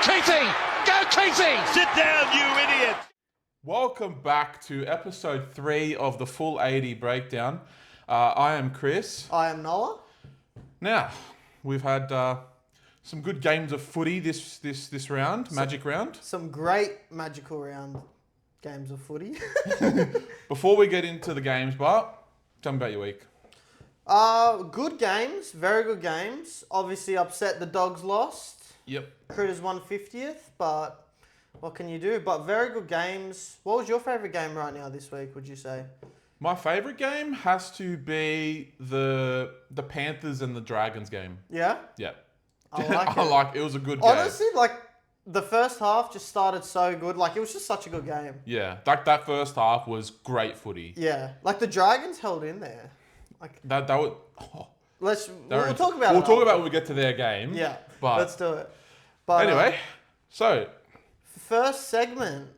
Keating! Go Keating! Sit down, you idiot! Welcome back to episode 3 of the Full 80 Breakdown. I am Chris. I am Noah. Now, we've had some good games of footy this round, Magic round. Some great magical round games of footy. Before we get into the games, Bart, tell me about your week. Good games, very good games. Obviously upset the Dogs lost. Yep. Critters won 50th, but what can you do? But very good games. What was your favourite game right now this week, would you say? My favourite game has to be the Panthers and the Dragons game. Yeah? Yeah. I like it. It was a good game. Honestly, like, the first half just started so good. Like, it was just such a good game. Yeah. That first half was great footy. Yeah. Like, the Dragons held in there. Like, That would... Oh, we'll talk about it. We'll talk about it when we get to their game. Yeah. But Let's do it. But anyway, so... First segment.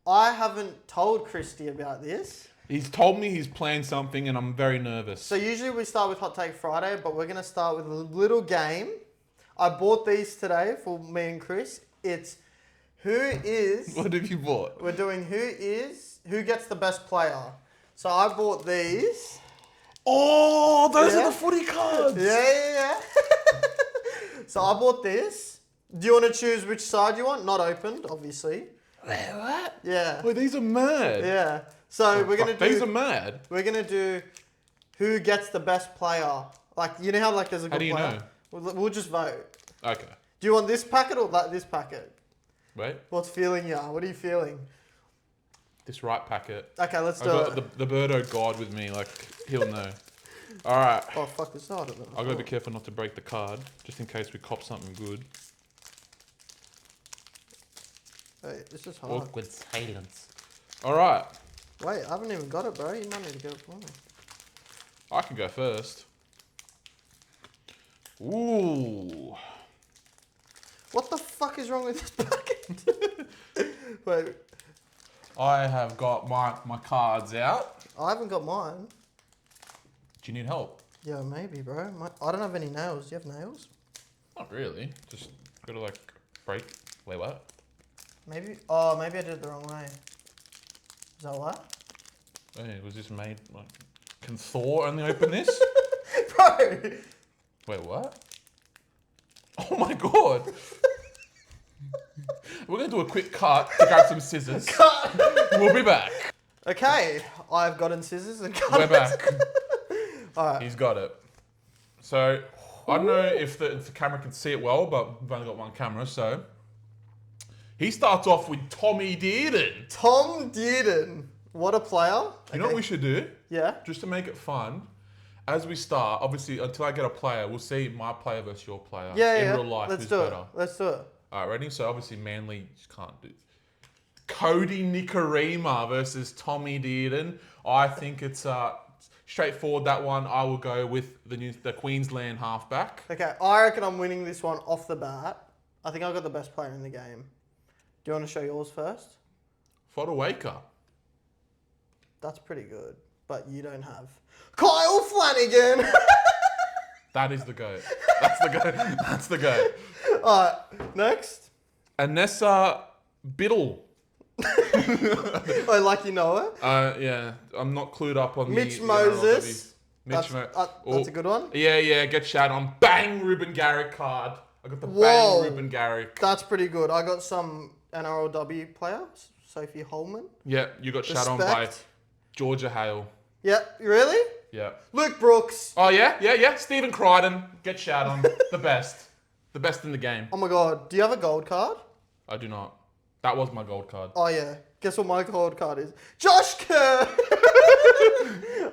I haven't told Christy about this. He's told me he's planned something and I'm very nervous. So usually we start with Hot Take Friday, but we're going to start with a little game. I bought these today for me and Chris. It's who is... What have you bought? We're doing who gets the best player. So I bought these. Oh, those Yeah. are the footy cards. Yeah. So I bought this. Do you want to choose which side you want? Not opened, obviously. Wait, what? Yeah. Wait, these are mad. Yeah. So we're going to do... These are mad. We're going to do who gets the best player. Like, you know how like there's a good How do you player? know? We'll just vote. Okay. Do you want this packet or this packet? Wait. What's feeling you? What are you feeling? This right packet. Okay, let's I do got it. the Birdo God with me. Like, he'll know. All right. Oh, fuck this side of it. I've got to be careful not to break the card, just in case we cop something good. Hey, this is hard. Awkward silence. All right. Wait, I haven't even got it, bro. You might need to get it for me. I can go first. Ooh. What the fuck is wrong with this packet? Wait, I have got my cards out. I haven't got mine. Do you need help? Yeah, maybe, bro. I don't have any nails. Do you have nails? Not really. Just gotta like break. Wait, what? Maybe. Oh, maybe I did it the wrong way. Is that what? Hey, was this made like? Can Thor only open this? Bro! Wait, what? Oh my god! We're gonna do a quick cut to grab some scissors. Cut! We'll be back. Okay, I've gotten scissors and cut We're it. back. Alright. He's got it. So I don't know if the camera can see it well, but we've only got one camera, so he starts off with Tommy Dearden. Tom Dearden. What a player. You know what we should do? Yeah? Just to make it fun, as we start, obviously, until I get a player, we'll see my player versus your player. Yeah, in yeah. real life, Let's who's do better. it. Let's do it. All right, ready? So obviously, Manly just can't do. Cody Nikorima versus Tommy Dearden. I think it's straightforward, that one. I will go with the Queensland halfback. Okay, I reckon I'm winning this one off the bat. I think I've got the best player in the game. Do you want to show yours first? Fodawaker. That's pretty good, but you don't have Kyle Flanagan. That is the goat. That's the goat. That's the goat. All right, next. Anessa Biddle. I like you know it. Yeah, I'm not clued up on Mitch the Moses. Mitch That's a good one. Yeah, get shout on. Bang, Ruben Garrick card. I got the Whoa. bang, Ruben Garrick. That's pretty good. I got some NRLW players. Sophie Holman. Yeah, you got shout on by Respect. Georgia Hale. Yeah, really? Yeah. Luke Brooks. Oh, yeah. Stephen Crichton. Get shout on. The best. The best in the game. Oh my god, do you have a gold card? I do not. That was my gold card. Oh yeah. Guess what my gold card is? Josh Kerr!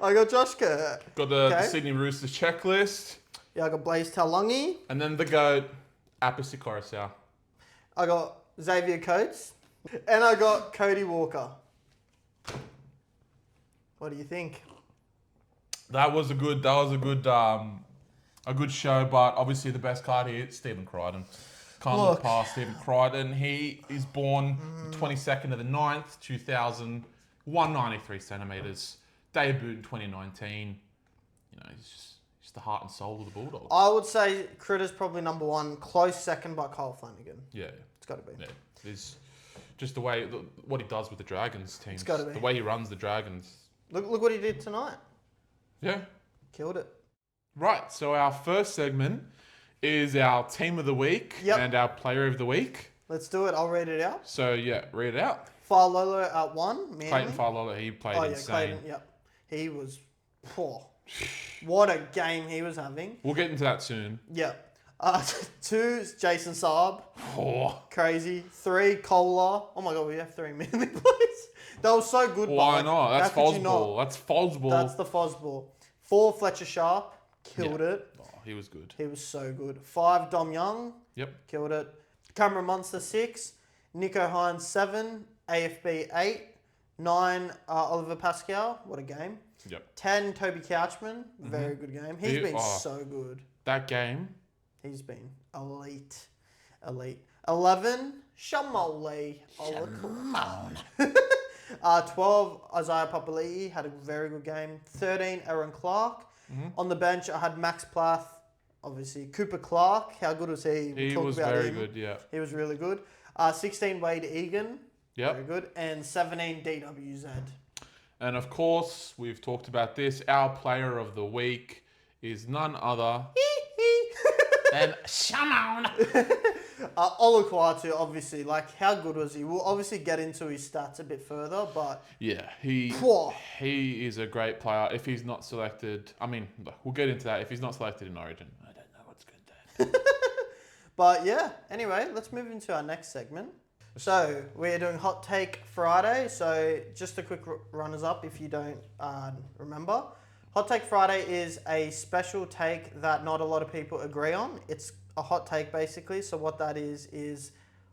I got Josh Kerr. Got the Sydney Roosters checklist. Yeah, I got Blaze Talungi. And then the goat, Apisi Coruscant. I got Xavier Coates. And I got Cody Walker. What do you think? That was a good show, but obviously the best card here, Stephen Crichton. Can't look past Stephen Crichton. He is born 22nd of the 9th, 2000, 193 centimetres. Debuted in 2019. You know, he's Just the heart and soul of the Bulldogs. I would say Critter's probably number one, close second by Kyle Flanagan. Yeah. It's got to be. Yeah. There's just what he does with the Dragons team. It's gotta be. The way he runs the Dragons. Look what he did tonight. Yeah. Killed it. Right. So our first segment is our team of the week and our player of the week. Let's do it. I'll read it out. So yeah, read it out. Falolo at 1. Manly. Clayton Falolo, he played insane. Clayton, yep. He was poor. What a game he was having. We'll get into that soon. Yep. 2 is Jason Saab. Oh. Crazy. 3, Kohler. Oh my god, we have 3 Manly players. That was so good. Why not? That's how could you Fosball. That's Fosball. That's the Fosball. 4, Fletcher Sharp. Killed it. Oh, he was good. He was so good. 5, Dom Young. Yep. Killed it. Cameron Munster 6. Nico Hines 7. AFB 8. 9, Oliver Pascal. What a game. Yep. 10, Toby Couchman. Very good game. He's been so good. That game. He's been elite. 11, Shamoli. 12, Isaiah Papali'i had a very good game. 13, Aaron Clark. On the bench, I had Max Plath. Obviously, Cooper Clark. How good was he? He was very good, yeah. He was really good. 16, Wade Egan. Yep. Very good. And 17, DWZ. And of course, we've talked about this. Our player of the week is none other than Shamon. Olukwatu, obviously, like, how good was he? We'll obviously get into his stats a bit further, but... Yeah, he is a great player. If he's not selected... I mean, we'll get into that. If he's not selected in Origin, I don't know what's going to But yeah, anyway, let's move into our next segment. So, we're doing Hot Take Friday. So, just a quick runners-up if you don't remember. Hot Take Friday is a special take that not a lot of people agree on. It's a hot take, basically. So, what that is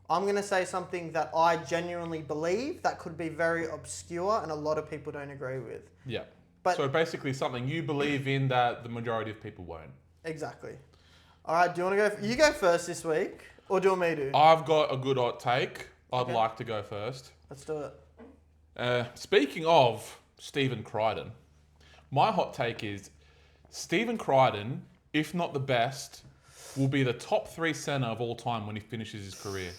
I'm going to say something that I genuinely believe that could be very obscure and a lot of people don't agree with. Yeah. But so, basically something you believe in that the majority of people won't. Exactly. All right, do you want to go? You go first this week, or do you want me to? I've got a good hot take. I'd like to go first. Let's do it. Speaking of Stephen Crichton, my hot take is Stephen Crichton, if not the best, will be the top 3 centre of all time when he finishes his career.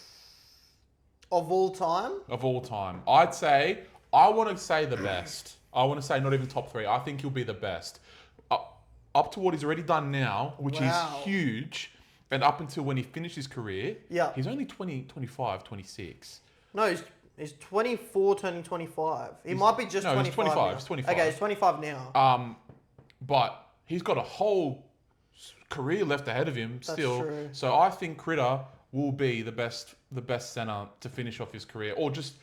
Of all time? Of all time. I want to say the best. I want to say not even top 3. I think he'll be the best. Up to what he's already done now, which is huge, and up until when he finished his career, he's only 25, 26. No, he's 24 turning 25. He might be just 25. He's 25. Now. He's 25. Okay, he's 25 now. But he's got a whole career left ahead of him still. That's true. So I think Critter will be the best centre to finish off his career, or just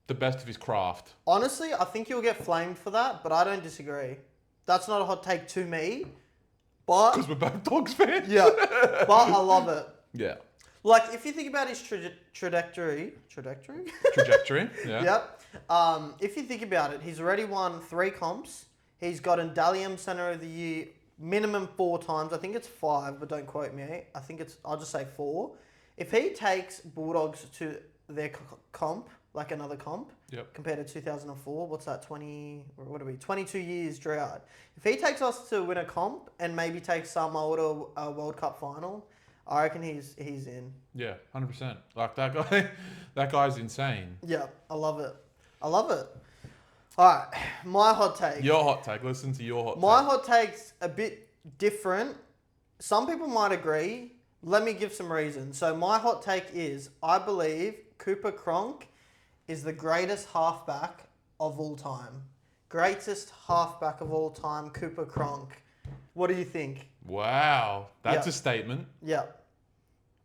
the best of his craft. Honestly, I think you'll get flamed for that, but I don't disagree. That's not a hot take to me, but... Because we're both Dogs fans. Yeah, but I love it. Yeah. Like, if you think about his trajectory... Trajectory, yeah. Yep. If you think about it, he's already won 3 comps. He's got a Dally M Centre of the Year minimum 4 times. I think it's 5, but don't quote me. I think I'll just say 4. If he takes Bulldogs to their comp, like another comp, compared to 2004, what's that, 22 years drought. If he takes us to win a comp and maybe takes Samoa to a World Cup final, I reckon he's in. Yeah, 100%. Like that guy's insane. Yeah, I love it. All right, my hot take. Your hot take. Listen to your hot take. My hot take's a bit different. Some people might agree. Let me give some reasons. So my hot take is, I believe Cooper Cronk is the greatest halfback of all time. Greatest halfback of all time, Cooper Cronk. What do you think? Wow. That's a statement. Yeah.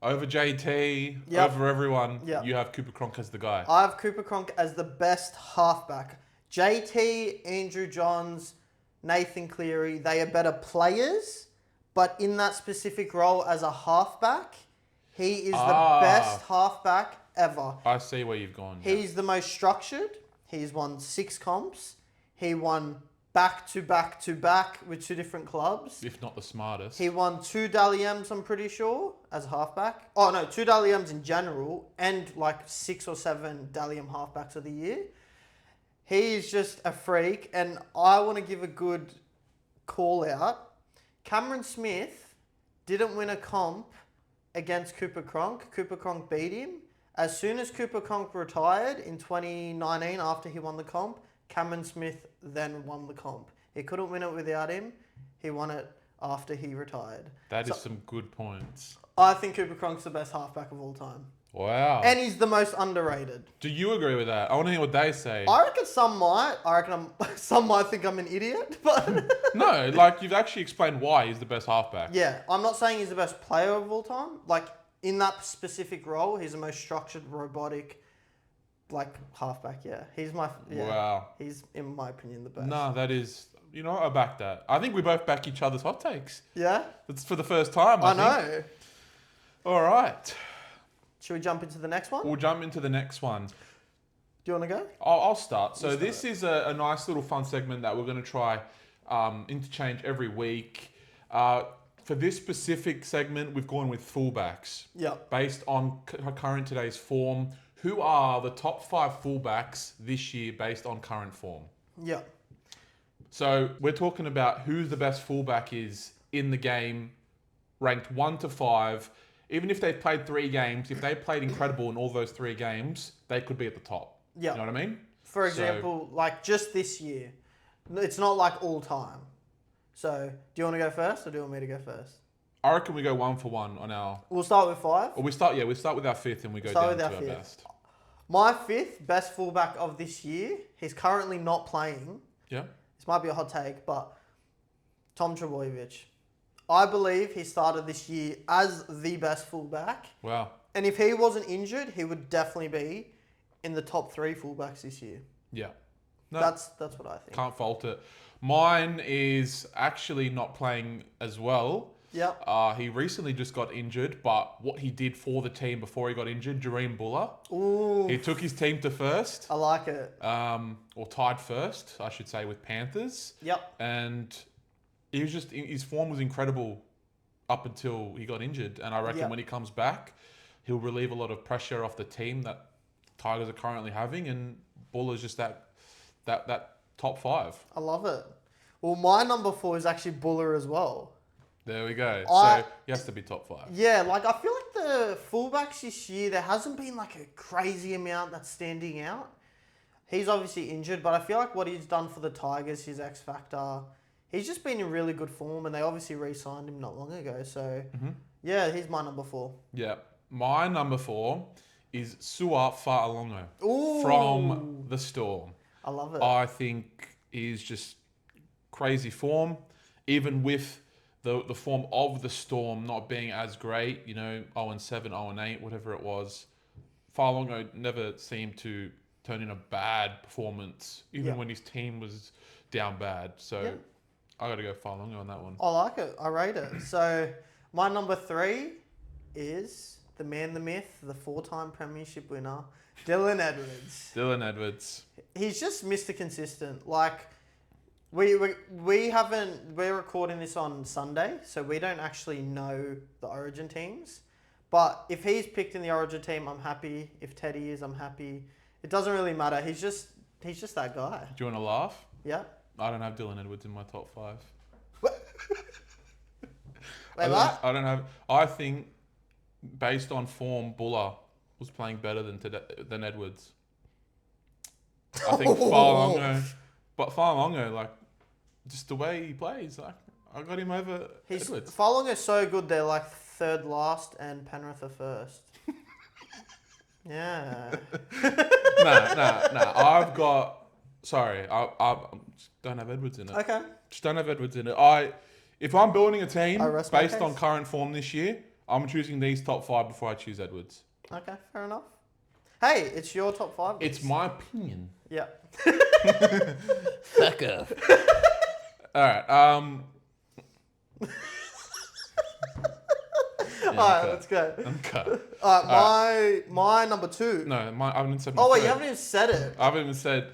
Over JT, over everyone, you have Cooper Cronk as the guy. I have Cooper Cronk as the best halfback. JT, Andrew Johns, Nathan Cleary, they are better players, but in that specific role as a halfback, he is the best halfback ever. I see where you've gone. He's the most structured. He's won 6 comps. He won back to back with 2 different clubs. If not the smartest. He won 2 Dally M's, I'm pretty sure, as a halfback. Oh, no, 2 Dally M's in general, and like 6 or 7 Dally M halfbacks of the year. He's just a freak, and I want to give a good call out. Cameron Smith didn't win a comp against Cooper Cronk. Cooper Cronk beat him. As soon as Cooper Cronk retired in 2019 after he won the comp, Cameron Smith then won the comp. He couldn't win it without him. He won it after he retired. That is some good points. I think Cooper Cronk's the best halfback of all time. Wow. And he's the most underrated. Do you agree with that? I want to hear what they say. I reckon some might. Some might think I'm an idiot, but No, like you've actually explained why he's the best halfback. yeah, I'm not saying he's the best player of all time. Like in that specific role, he's the most structured, robotic, like halfback. Yeah, Wow. He's in my opinion the best. No, that is. You know what? I back that. I think we both back each other's hot takes. Yeah, It's for the first time. I think. know. All right. Should we jump into the next one? We'll jump into the next one. Do you want to go? I'll start. So You start this is a nice little fun segment that we're going to try interchange every week. For this specific segment, we've gone with fullbacks. Yeah. Based on current today's form. Who are the top 5 fullbacks this year based on current form? Yeah. So we're talking about who the best fullback is in the game, ranked 1 to 5. Even if they've played 3 games, if they played incredible in all those 3 games, they could be at the top. Yeah. You know what I mean? For example, like just this year, it's not like all time. So, do you want to go first, or do you want me to go first? I reckon we go 1 for 1 on our. We'll start with 5. Or we start with our 5th and we go down to our best. My 5th best fullback of this year. He's currently not playing. Yeah. This might be a hot take, but Tom Trbojevic. I believe he started this year as the best fullback. Wow. And if he wasn't injured, he would definitely be in the top 3 fullbacks this year. Yeah. No, That's what I think. can't fault it. Mine is actually not playing as well. Yeah. He recently just got injured, but what he did for the team before he got injured, Jareem Buller. Ooh. He took his team to first. I like it. Or tied first, I should say, with Panthers. Yep. And he was just, his form was incredible up until he got injured. And I reckon when he comes back, he'll relieve a lot of pressure off the team that Tigers are currently having. And Buller's just that top 5. I love it. Well, my number 4 is actually Buller as well. There we go. So he has to be top 5. Yeah, like I feel like the fullbacks this year, there hasn't been like a crazy amount that's standing out. He's obviously injured, but I feel like what he's done for the Tigers, his X factor, he's just been in really good form, and they obviously re-signed him not long ago. So yeah, he's my number 4. Yeah. My number 4 is Sua Fa'alongo Ooh. from the Storm. I love it. I think he's just crazy form, even with the form of the Storm not being as great, 0-7, 0-8, whatever it was. Fa'alongo never seemed to turn in a bad performance, even when his team was down bad. So I got to go Fa'alongo on that one. I like it. I rate it. So my number 3 is the man, the myth, the 4-time premiership winner, Dylan Edwards. Dylan Edwards. He's just Mr. Consistent. Like, we're recording this on Sunday, so we don't actually know the Origin teams. But if he's picked in the Origin team, I'm happy. If Teddy is, I'm happy. It doesn't really matter. He's just that guy. Do you want to laugh? Yeah. I don't have Dylan Edwards in my top 5. Wait, what? I don't have. I think based on form, Buller was playing better than Edwards. I think Fa'alongo, like just the way he plays, like I got him over Edwards. Fa'alongo is so good. They're like 3rd last, and Penrith are 1st. Yeah. Nah. I've got. Sorry, I just don't have Edwards in it. Okay. Just don't have Edwards in it. If I'm building a team rest my based on case. current form this year, I'm choosing these top 5 before I choose Edwards. Okay, fair enough. Hey, it's your top 5. It's my opinion. Yeah. Fuck off. All right. Alright, let's go. Okay. My number 2. No, I haven't said. Oh wait, you third. haven't even said it. I haven't even said.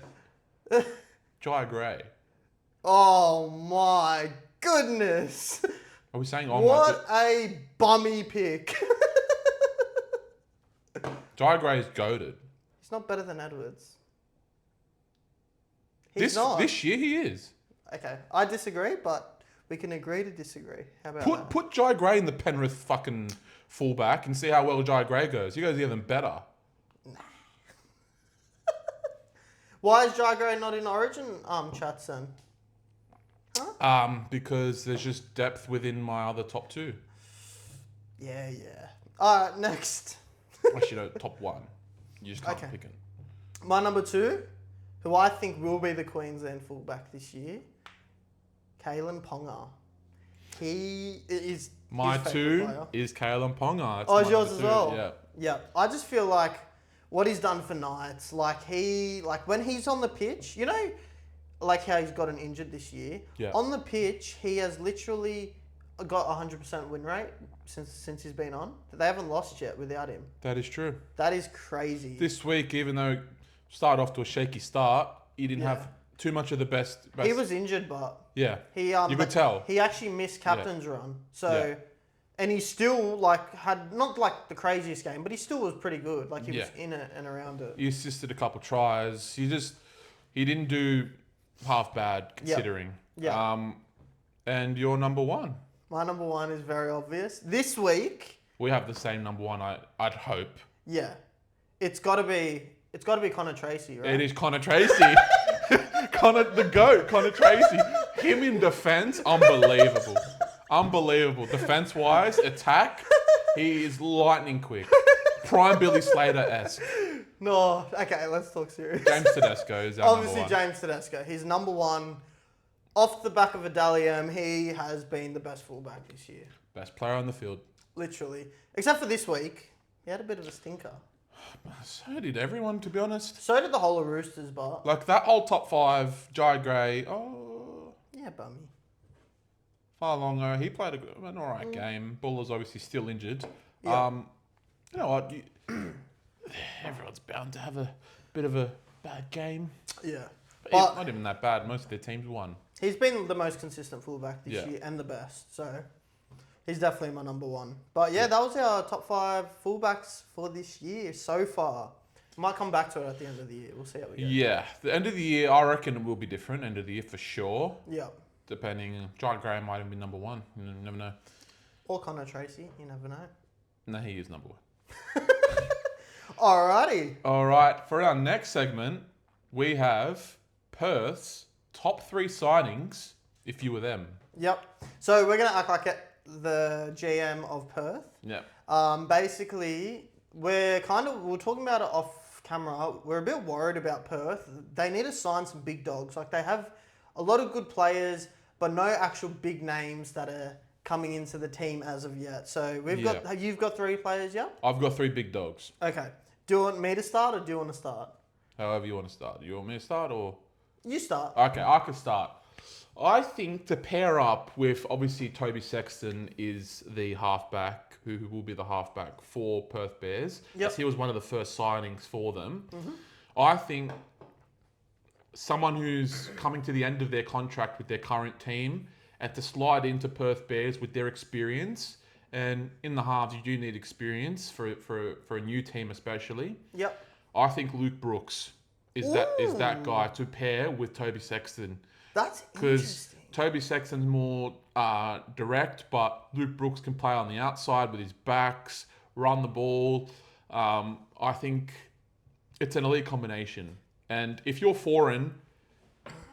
Jai Gray. Oh my goodness. Are we saying? Oh What a bummy pick. Jai Gray is goated. He's not better than Edwards. He's not. This year he is. Okay, I disagree, but We can agree to disagree. How about Put that? put Jai Gray in the Penrith fucking fullback and see how well Jai Gray goes. He goes even better. Why is Jai Gray not in Origin chats then? Because there's just depth within my other top two. Yeah. All right, next. Actually, no, top one. You just can't Okay. pick it. My number 2, who I think will be the Queensland fullback this year, Kalen Ponga. He is My his favourite two player. is Kalen Ponga. That's Oh, my it's yours number as two. well? Yeah. Yeah. I just feel like what he's done for Knights, like when he's on the pitch, you know, like how he's gotten injured this year. Yeah. On the pitch, he has literally got 100% win rate since he's been on. They haven't lost yet without him. That is true. That is crazy. This week, even though it started off to a shaky start, he didn't Yeah. have too much of the best. He was injured, but Yeah. he You could tell. he actually missed captain's run. So, Yeah. and he still like had not like the craziest game, but he still was pretty good. Like he was Yeah. in it and around it. He assisted a couple tries. He didn't do half bad considering. Yeah. And your number one. My number 1 is very obvious. This week, We have the same number one. I'd hope. yeah, it's got to be Connor Tracy, right? It is Connor Tracy. Connor the GOAT, Connor Tracy. Him in defense, unbelievable. Unbelievable. Defense wise, attack, he is lightning quick. Prime Billy Slater-esque. No, okay, let's talk serious. James Tedesco is our Obviously, number one. James Tedesco. He's number 1. Off the back of a Dalium, he has been the best fullback this year. Best player on the field. Literally. Except for this week. He had a bit of a stinker. So did everyone, to be honest. So did the whole of Roosters, but... Like that whole top five, Jai Gray, Yeah, bummy. Farlongo, he played an alright game. Buller's obviously still injured. Yeah. You know what? Everyone's bound to have a bit of a bad game. Yeah. But But not even that bad. Most of their teams won. he's been the most consistent fullback this Yeah. year and the best. So he's definitely my number 1. But yeah, that was our top 5 fullbacks for this year so far. Might come back to it at the end of the year. We'll see how we go. Yeah, the end of the year, I reckon it will be different. End of the year for sure. Yeah. Depending, Jai Gray might even be number one. You never know. Or Connor Tracy. You never know. No, he is number one. Alrighty. All right, for our next segment, we have Perth's top 3 signings. If you were them. Yep. So we're gonna act like the GM of Perth. Yeah. Basically, we're talking about it off camera. We're a bit worried about Perth. They need to sign some big dogs. Like they have a lot of good players, but no actual big names that are coming into the team as of yet. So you've got 3 players, yeah? I've got 3 big dogs. Okay. Do you want me to start or do you want to start? However you want to start. You want me to start or? You start. Okay, I can start. I think to pair up with, obviously, Toby Sexton is the halfback, who will be the halfback for Perth Bears. Yep. As he was one of the first signings for them. Mm-hmm. I think someone who's coming to the end of their contract with their current team and to slide into Perth Bears with their experience. And in the halves, you do need experience for a new team especially. Yep. I think Luke Brooks is that guy to pair with Toby Sexton. That's Because interesting. Toby Sexton's more direct, but Luke Brooks can play on the outside with his backs, run the ball. I think it's an elite combination. And if you're Kieran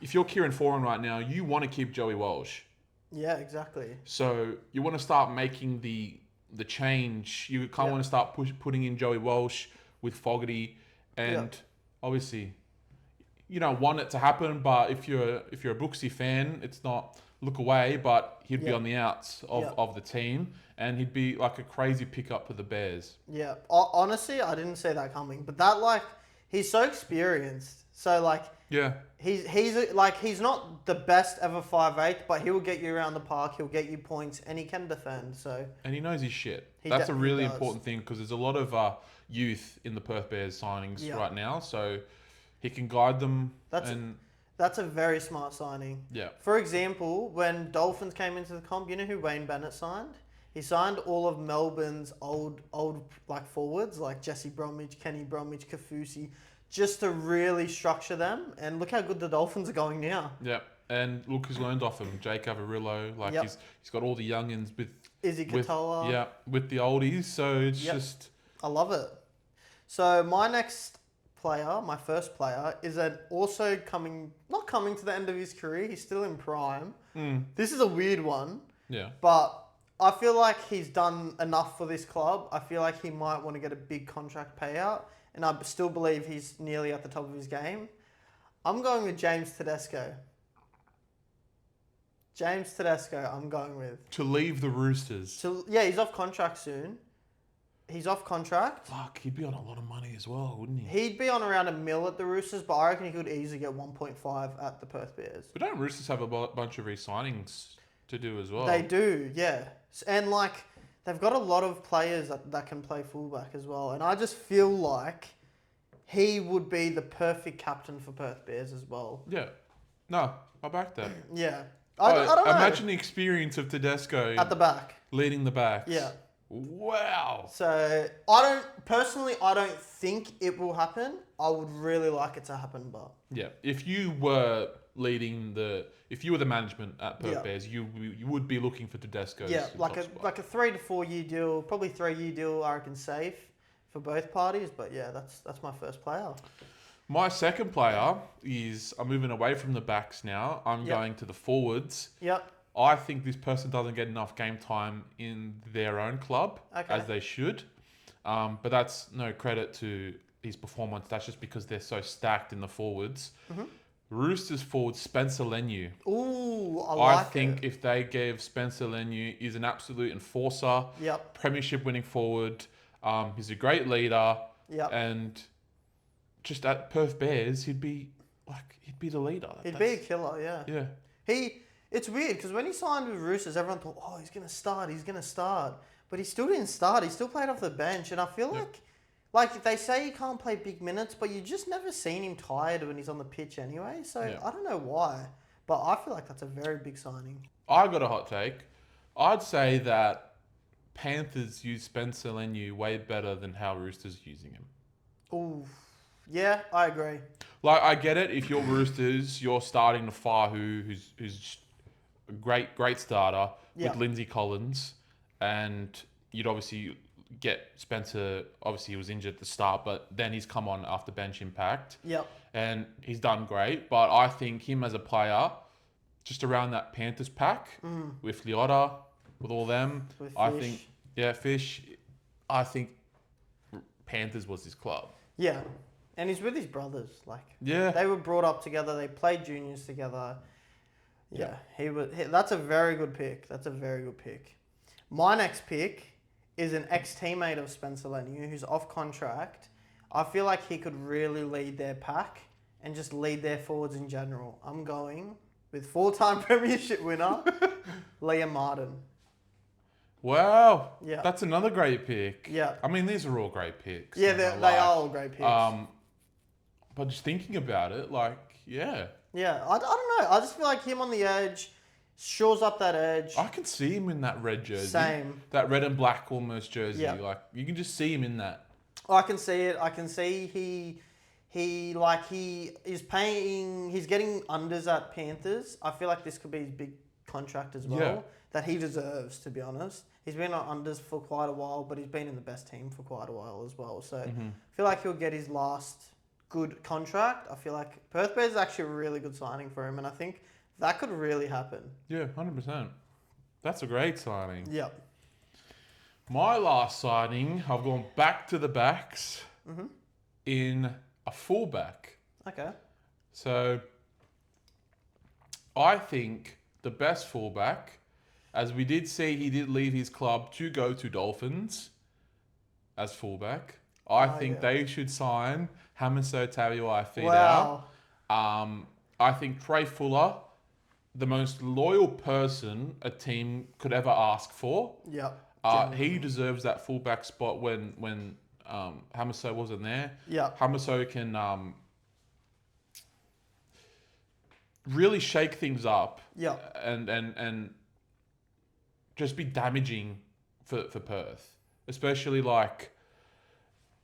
Foran right now, you want to keep Joey Walsh. Yeah, exactly. So you want to start making the change. You kind of want to start putting in Joey Walsh with Fogarty, and obviously, you don't want it to happen. But if you're a Brooksy fan, it's not look away. But he'd be on the outs of the team, and he'd be like a crazy pickup for the Bears. Yeah. Honestly, I didn't see that coming. But that he's so experienced. So Yeah. he's not the best ever 5'8", but he will get you around the park. He'll get you points, and he can defend. So And he knows his shit. He That's a definitely really does. important thing because there's a lot of youth in the Perth Bears signings right now. So he can guide them. That's a very smart signing. Yeah. For example, when Dolphins came into the comp, you know who Wayne Bennett signed? He signed all of Melbourne's old forwards like Jesse Bromwich, Kenny Bromwich, Kafusi, just to really structure them. And look how good the Dolphins are going now. Yeah. And look who's learned off him. Jake Avarillo. Like, Yep. he's got all the youngins Izzy Katoa. with the oldies. So it's Yep. just... I love it. So my next player, my first player, is also not coming to the end of his career. He's still in prime. This is a weird one, Yeah. but I feel like he's done enough for this club. I feel like he might want to get a big contract payout, and I still believe he's nearly at the top of his game. I'm going with James Tedesco. James Tedesco, I'm going with. To leave the Roosters. So yeah, he's off contract soon. He's off contract. Fuck, he'd be on a lot of money as well, wouldn't he? He'd be on around $1 million at the Roosters, but I reckon he could easily get 1.5 at the Perth Bears. But don't Roosters have a bunch of re-signings to do as well? They do, yeah. And like, they've got a lot of players that can play fullback as well. And I just feel like he would be the perfect captain for Perth Bears as well. Yeah. No, I back that. Yeah. I don't know. Imagine the experience of Tedesco At the back. leading the backs. Yeah. Wow. So, I don't think it will happen. I would really like it to happen, but... Yeah. If you were the management at Perth Yeah. Bears, you would be looking for Tedesco's Yeah, top spot. like a 3 to 4 year deal, probably 3-year deal, I reckon safe for both parties. But yeah, that's my first player. My second player is, I'm moving away from the backs now. I'm Yep. going to the forwards. Yep. I think this person doesn't get enough game time in their own club, Okay. as they should. But that's no credit to his performance. That's just because they're so stacked in the forwards. Mm-hmm. Roosters forward Spencer Leniu. Ooh, I I like think it. if they gave Spencer Leniu, he's an absolute enforcer, Yep. premiership winning forward. He's a great leader, Yep. and just at Perth Bears, he'd be the leader. He'd be a killer, yeah. Yeah. It's weird because when he signed with Roosters, everyone thought, oh, he's going to start. But he still didn't start. He still played off the bench. And I feel like they say he can't play big minutes, but you just never seen him tired when he's on the pitch anyway. So Yeah. I don't know why. But I feel like that's a very big signing. I got a hot take. I'd say that Panthers use Spencer Leniu way better than how Roosters using him. Ooh. Yeah, I agree. Like, I get it. If you're Roosters, you're starting to fire who's a great starter Yeah. with Lindsay Collins, and you'd obviously get Spencer. Obviously, he was injured at the start, but then he's come on after bench impact. Yep. And he's done great. But I think him as a player, just around that Panthers pack with Leota, with all them, With I Fish. think, Fish. I think Panthers was his club. Yeah. And he's with his brothers. Like, Yeah. they were brought up together. They played juniors together. Yeah, that's a very good pick. That's a very good pick. My next pick is an ex-teammate of Spencer Leniu who's off contract. I feel like he could really lead their pack and just lead their forwards in general. I'm going with 4-time premiership winner, Liam Martin. Wow. Yeah. That's another great pick. Yeah. I mean, these are all great picks. Yeah, not they gonna lie. are all great picks. But just thinking about it, like, yeah. Yeah, I don't know. I just feel like him on the edge shores up that edge. I can see him in that red jersey. Same. That red and black almost jersey. Yeah. Like, you can just see him in that. I can see it. I can see he is paying. He's getting unders at Panthers. I feel like this could be his big contract as well Yeah. that he deserves. To be honest, he's been on unders for quite a while, but he's been in the best team for quite a while as well. So I feel like he'll get his last good contract. I feel like Perth Bears is actually a really good signing for him, and I think that could really happen. Yeah, 100%. That's a great signing. Yep. My last signing, I've gone back to the backs in a fullback. Okay. So I think the best fullback, as we did see, he did leave his club to go to Dolphins as fullback. I think they should sign Hamiso Tabuai-Fidow. Wow. I think Trey Fuller, the most loyal person a team could ever ask for. Yep. He deserves that fullback spot when Hamiso wasn't there. Yep. Hamiso can really shake things up. Yep. And just be damaging for Perth, especially like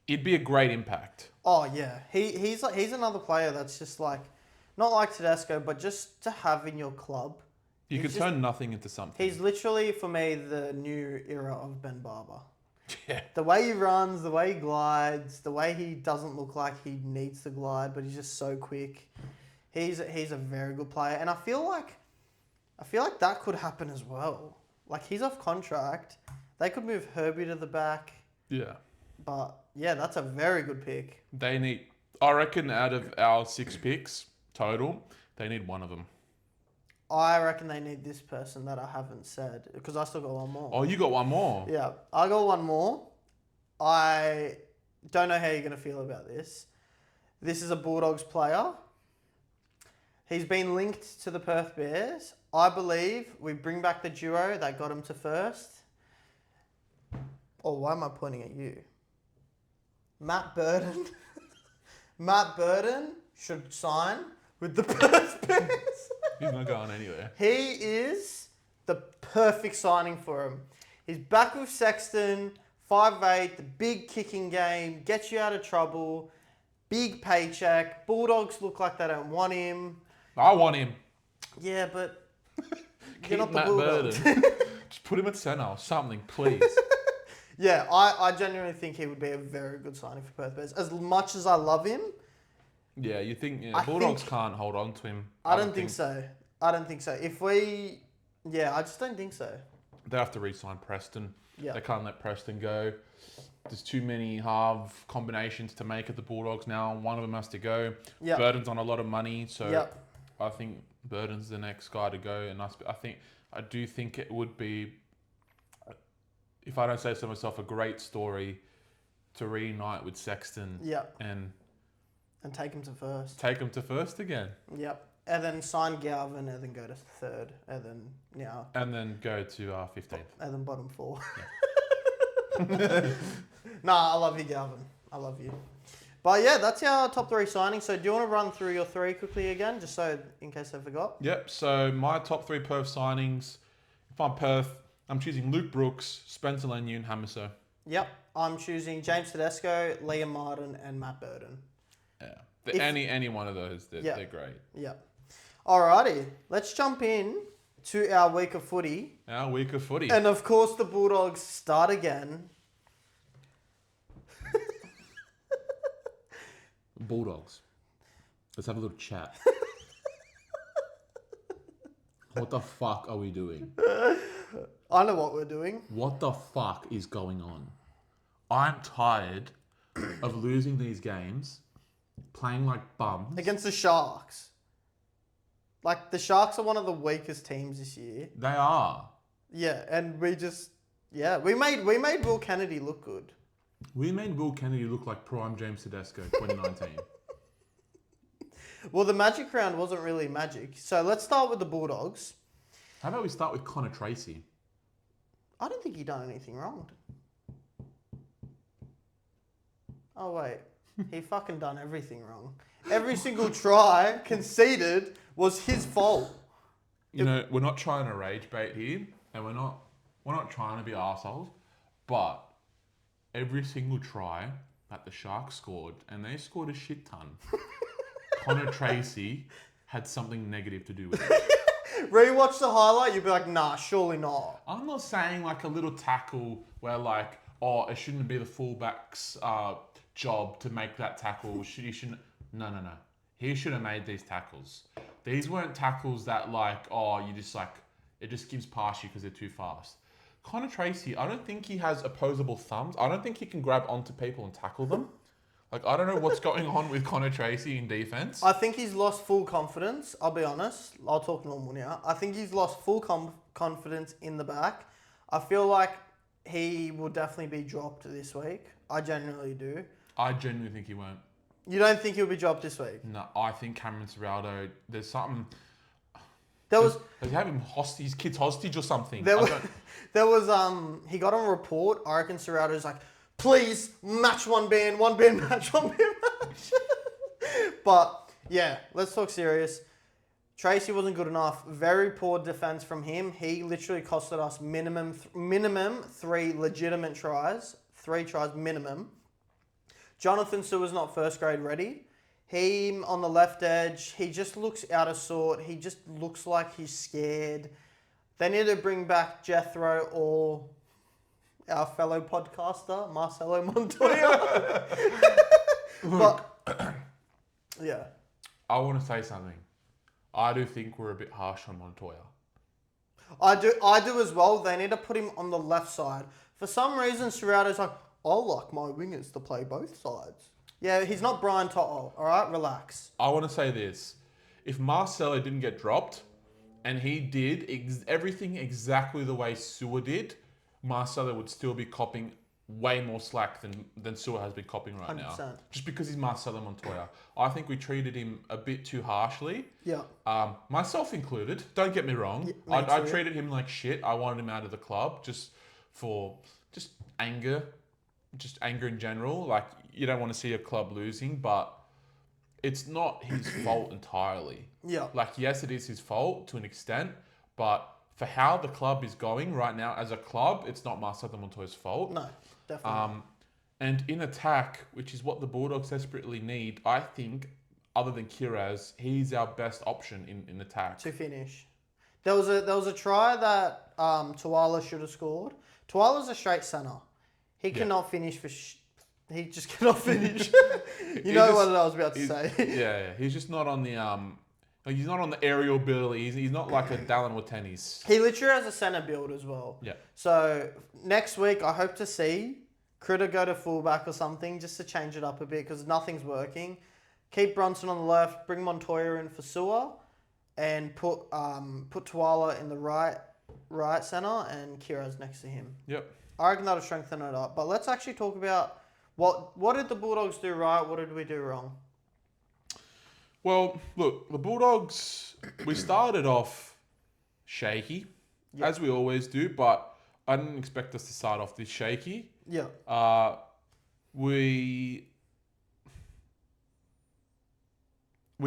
it'd be a great impact. Oh yeah, he's another player that's just like not like Tedesco, but just to have in your club. You He's could turn nothing into something. He's literally, for me, the new era of Ben Barber. Yeah. The way he runs, the way he glides, the way he doesn't look like he needs to glide, but he's just so quick. He's a very good player, and I feel like that could happen as well. Like, he's off contract. They could move Herbie to the back. Yeah. But yeah, that's a very good pick. They need, I reckon, out of our 6 picks total, they need one of them. I reckon they need this person that I haven't said, because I still got one more. Oh, you got one more. Yeah, I got one more. I don't know how you're going to feel about this. This is a Bulldogs player. He's been linked to the Perth Bears. I believe we bring back the duo that got him to first. Oh, why am I pointing at you? Matt Burton. Matt Burton should sign with the Perth Bears. He's not going anywhere. He is the perfect signing for him. He's back with Sexton, 5'8", the big kicking game, gets you out of trouble, big paycheck. Bulldogs look like they don't want him. I want him. Yeah, but Keep you're not the Matt Bulldogs. Burton. Just put him at centre or something, please. Yeah, I genuinely think he would be a very good signing for Perth Bears. As much as I love him, Yeah, you think I Bulldogs think- can't hold on to him? I don't think so. I don't think so. I just don't think so. They have to re-sign Preston. Yeah. They can't let Preston go. There's too many half combinations to make at the Bulldogs now. One of them has to go. Yeah. Burton's on a lot of money, so Yeah. I think Burton's the next guy to go. And I do think it would be, if I don't say so myself, a great story to reunite with Sexton Yeah. and And take him to first. take him to first again. Yep. And then sign Galvin and then go to third. And then And then go to 15th. and then bottom 4. Nah, I love you, Galvin. I love you. But yeah, that's our top 3 signings. So do you want to run through your 3 quickly again, just so in case I forgot? Yep, so my top 3 Perth signings, if I'm Perth, I'm choosing Luke Brooks, Spencer Lanyon, Hamiso. Yep. I'm choosing James Tedesco, Liam Martin, and Matt Burton. Yeah. If- Any one of those, they're Yeah. great. Yep. Alrighty. Let's jump in to our week of footy. Our week of footy. And of course, the Bulldogs start again. Bulldogs. Let's have a little chat. What the fuck are we doing? I know what we're doing. What the fuck is going on? I'm tired of losing these games, playing like bums. Against the Sharks. Like, the Sharks are one of the weakest teams this year. They are. Yeah, and we just... Yeah, we made Will Kennedy look good. We made Will Kennedy look like prime James Tedesco 2019. Well, the Magic round wasn't really magic. So let's start with the Bulldogs. How about we start with Connor Tracy? I don't think he done anything wrong. Oh, wait. He fucking done everything wrong. Every single try conceded was his fault. You know, we're not trying to rage bait here, and we're not trying to be arseholes, but every single try that the Sharks scored, and they scored a shit ton, Connor Tracy had something negative to do with it. Rewatch the highlight, you'd be like, nah, surely not. I'm not saying like a little tackle where like, oh, it shouldn't be the fullback's job to make that tackle. He shouldn't. No. He should have made these tackles. These weren't tackles that like, oh, you just like, it just gives past you because they're too fast. Connor Tracy, I don't think he has opposable thumbs. I don't think he can grab onto people and tackle them. Like, I don't know what's going on with Connor Tracy in defense. I think he's lost full confidence. I'll be honest. I'll talk normal now. I think he's lost full confidence in the back. I feel like he will definitely be dropped this week. I genuinely do. I genuinely think he won't. You don't think he'll be dropped this week? No, I think Cameron Serraldo, there's something... There was... Does he have his kids hostage or something? There was he got on a report. I reckon Serrato's like, please match one band match, one band match. But yeah, let's talk serious. Tracy wasn't good enough. Very poor defense from him. He literally costed us minimum 3 legitimate tries. 3 tries minimum. Jonathan Sewer's not first grade ready. Him on the left edge, he just looks out of sort. He just looks like he's scared. They need to bring back Jethro or our fellow podcaster, Marcelo Montoya. But, yeah. I want to say something. I do think we're a bit harsh on Montoya. I do as well. They need to put him on the left side. For some reason, Serrato's like, I like my wingers to play both sides. Yeah, he's not Brian To'o. All right, relax. I want to say this. If Marcelo didn't get dropped and he did everything exactly the way Sewer did, Marcelo would still be copping way more slack than Sewer has been copping right 100%. now. Just because he's Marcelo Montoya. I think we treated him a bit too harshly. Yeah. Myself included. Don't get me wrong. Yeah, I treated him like shit. I wanted him out of the club just anger. Just anger in general. Like, you don't want to see a club losing, but it's not his fault entirely. Yeah. Like, yes, it is his fault to an extent, but for how the club is going right now as a club, it's not Marcelo Montoya's fault. No, definitely. And in attack, which is what the Bulldogs desperately need, I think, other than Kiraz, he's our best option in attack. To finish. There was a try that Tuala should have scored. Tuala's a straight centre. He cannot finish for... he just cannot finish. You know what I was about to say. Yeah. He's just not on the... Like, he's not on the aerial ability. He's not like a Dallin Watenis. He literally has a centre build as well. Yeah. So next week, I hope to see Critter go to fullback or something just to change it up a bit because nothing's working. Keep Bronson on the left, bring Montoya in for Sewer, and put Tuala in the right centre and Kiraz next to him. Yep. I reckon that'll strengthen it up. But let's actually talk about what did the Bulldogs do right? What did we do wrong? Well, look, the Bulldogs, we started off shaky, as we always do, but I didn't expect us to start off this shaky. Yeah. We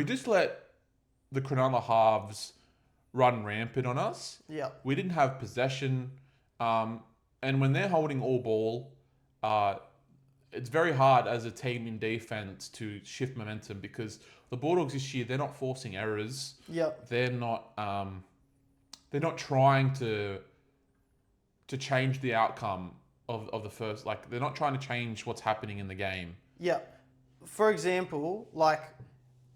just let the Cronulla halves run rampant on us. Yeah. We didn't have possession. And when they're holding all ball, it's very hard as a team in defense to shift momentum because the Bulldogs this year, they're not forcing errors. Yep. They're not trying to change the outcome of the first, like they're not trying to change what's happening in the game. Yeah. For example, like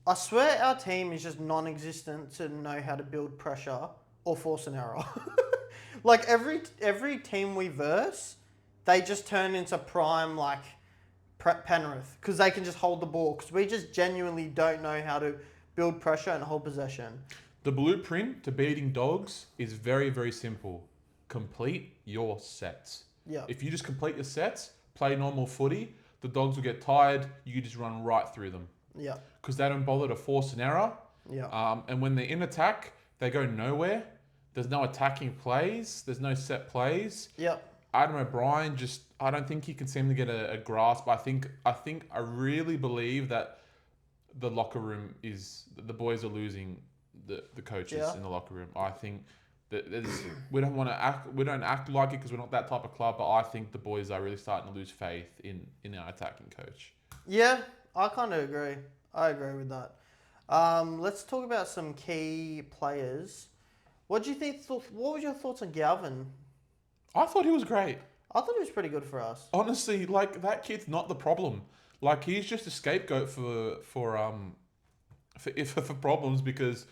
I swear our team is just non-existent to know how to build pressure or force an error. Like every team we verse, they just turn into prime like Penrith because they can just hold the ball because we just genuinely don't know how to build pressure and hold possession. The blueprint to beating dogs is very, very simple. Complete your sets. Yeah. If you just complete your sets, play normal footy, the dogs will get tired. You just run right through them. Yeah. Because they don't bother to force an error. Yeah. And when they're in attack, they go nowhere. There's no attacking plays. There's no set plays. Yep. Adam O'Brien I don't think he can seem to get a grasp. I really believe that the locker room the boys are losing the coaches in the locker room. I think that we don't act like it because we're not that type of club, but I think the boys are really starting to lose faith in our attacking coach. Yeah, I kind of agree. I agree with that. Let's talk about some key players. What do you think? What were your thoughts on Galvin? I thought he was great. I thought he was pretty good for us. Honestly, like that kid's not the problem. Like he's just a scapegoat for problems because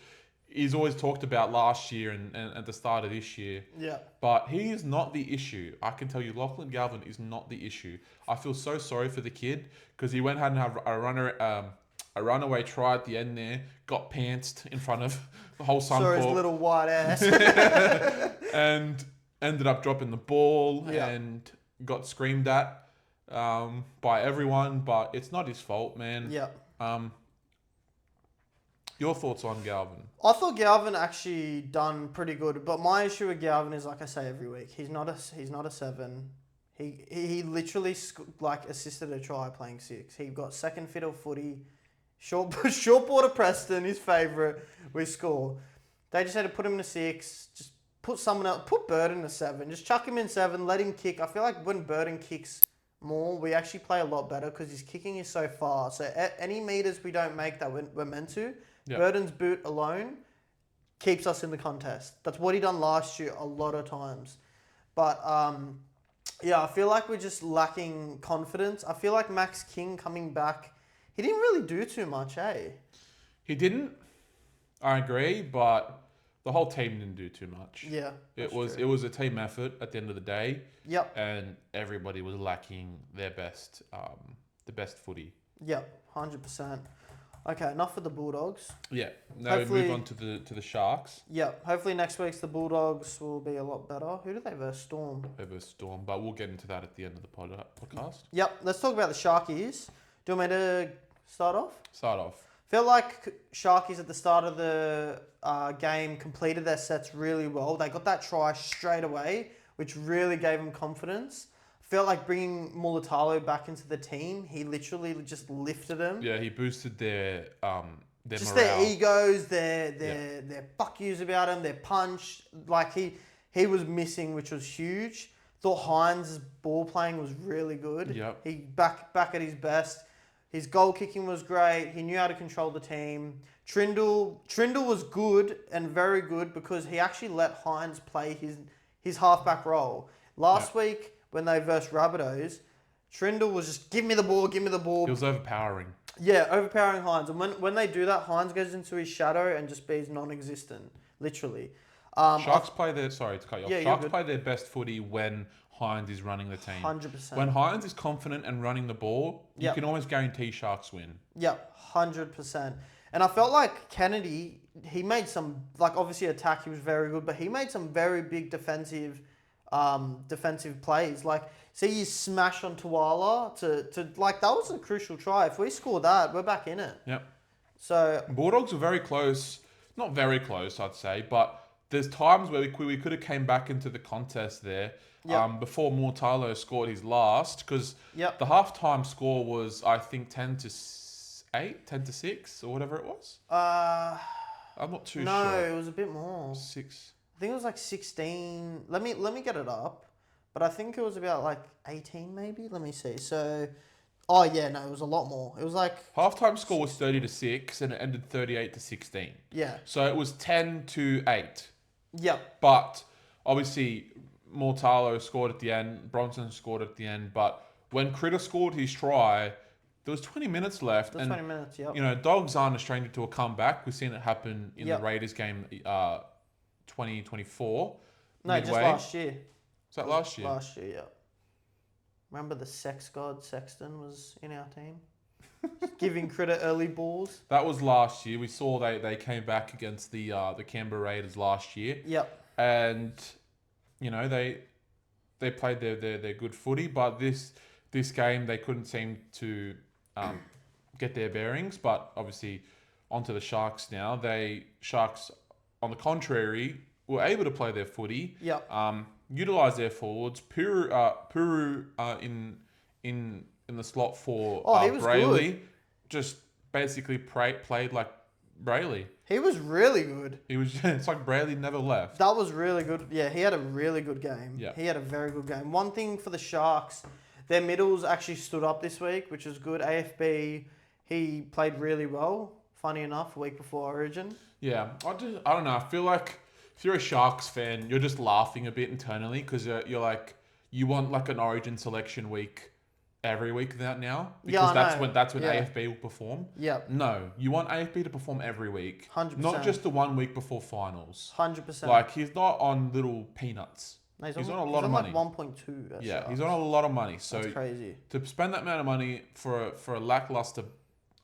he's always talked about last year and at the start of this year. Yeah. But he is not the issue. I can tell you, Lachlan Galvin is not the issue. I feel so sorry for the kid because he went ahead and had a runaway try at the end there, got pantsed in front of the whole Suncorp. Saw his little white ass. And ended up dropping the ball Yeah. and got screamed at by everyone, but it's not his fault, man. Yeah. Your thoughts on Galvin? I thought Galvin actually done pretty good, but my issue with Galvin is like I say every week, he's not a 7. He literally assisted a try playing 6. He got second fiddle footy, short ball to Preston, his favourite. We score. They just had to put him in a 6. Just put someone else. Put Burden in a 7. Just chuck him in 7. Let him kick. I feel like when Burden kicks more, we actually play a lot better because his kicking is so far. So any meters we don't make that we're meant to, Burton's boot alone keeps us in the contest. That's what he done last year a lot of times. But I feel like we're just lacking confidence. I feel like Max King coming back, he didn't really do too much, eh? He didn't. I agree, but the whole team didn't do too much. Yeah, it was a team effort at the end of the day. Yep. And everybody was lacking their best, the best footy. Yep, 100%. Okay, enough with the Bulldogs. Yeah. Now we move on to the Sharks. Yep. Hopefully next week's the Bulldogs will be a lot better. Who do they verse? Storm. They verse Storm, but we'll get into that at the end of the podcast. Yep. Let's talk about the Sharkies. Do you want me to start off? Start off. Feel like Sharkies at the start of the game completed their sets really well. They got that try straight away, which really gave them confidence. Felt like bringing Mulatalo back into the team. He literally just lifted them. Yeah, he boosted their just morale. Their egos, their fuck yous about him, their punch. Like he was missing, which was huge. Thought Hines' ball playing was really good. Yep. He back at his best. His goal kicking was great. He knew how to control the team. Trindle was good and very good because he actually let Hines play his halfback role. Last week when they versed Rabbitohs, Trindle was just give me the ball. He was overpowering. Yeah, overpowering Hines. And when they do that, Hines goes into his shadow and just be non-existent, literally. Sharks play their Sharks good. play their best footy when Hines is running the team. 100%. When Hines is confident and running the ball, you can almost guarantee Sharks win. Yep, 100%. And I felt like Kennedy, he made some, like obviously attack, he was very good, but he made some very big defensive plays. Like, see his smash on Tuala to like, that was a crucial try. If we score that, we're back in it. Yep. So Bulldogs were very close. Not very close, I'd say, but there's times where we could have came back into the contest there. Before Mortalo scored his last, because the halftime score was, I think, 10-8, 10-6, or whatever it was. I'm not too sure. No, it was a bit more. 6. I think it was like 16. Let me get it up. But I think it was about like 18 maybe. Let me see. So, it was a lot more. It was like Halftime score was 30-6, and it ended 38-16. Yeah. So it was 10-8. Yep. But obviously, Mortalo scored at the end. Bronson scored at the end. But when Critter scored his try, there was 20 minutes left. There's 20 minutes, yep. You know, Dogs aren't a stranger to a comeback. We've seen it happen in the Raiders game 2024. No, midway. just last year. Was that last year? Last year, yeah. Remember the sex god Sexton was in our team? Giving Critter early balls. That was last year. We saw they came back against the Canberra Raiders last year. Yep. And, you know, they played their good footy, but this game they couldn't seem to get their bearings. But obviously, onto the Sharks now. Sharks, on the contrary, were able to play their footy. Yep. Utilize their forwards. Puru in the slot for he was Brayley, good. just basically played like Brayley. He was really good. He was. It's like Brayley never left. That was really good. Yeah, he had a really good game. Yeah. He had a very good game. One thing for the Sharks, their middles actually stood up this week, which is good. AFB, he played really well. Funny enough, a week before Origin. Yeah, I don't know. I feel like if you're a Sharks fan, you're just laughing a bit internally because you're like, you want like an Origin selection week every week now because that's when AFB will perform. Yeah. No, you want AFB to perform every week. 100%. Not just the 1 week before finals. 100%. Like, he's not on little peanuts. No, he's on a lot of money. Like 1.2. Yeah, he's on a lot of money. So that's crazy. To spend that amount of money for a lackluster,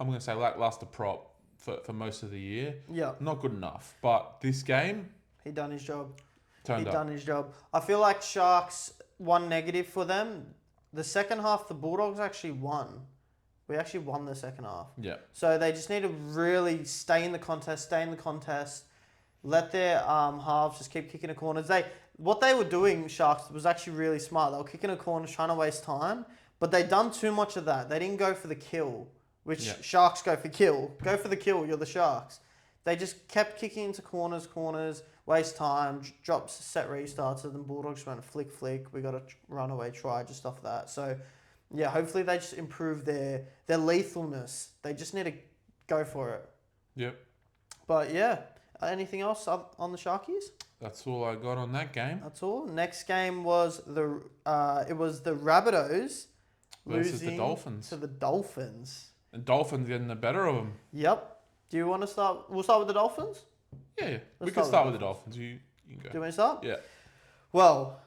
I'm going to say lackluster prop for most of the year. Yeah. Not good enough. But this game, he done his job. Turned up. Done his job. I feel like Sharks, one negative for them. The second half, the Bulldogs actually won. We actually won the second half. Yeah. So they just need to really stay in the contest. Let their halves just keep kicking the corners. What they were doing, Sharks, was actually really smart. They were kicking the corners, trying to waste time, but they done too much of that. They didn't go for the kill, which Sharks go for kill. Go for the kill. You're the Sharks. They just kept kicking into corners, waste time, drops, set restarts, and then Bulldogs went flick. We got a runaway try just off that. So Yeah, hopefully they just improve their lethalness. They just need to go for it. Yep. But yeah, anything else on the Sharkies? That's all I got on that game. That's all. Next game was the Rabbitohs Versus the losing Dolphins. to the Dolphins. And Dolphins getting the better of them. Yep. Do you want to start? We'll start with the Dolphins. Yeah. We Let's can start start with with the the Dolphins. You can go. Do you want to start? Yeah. Well,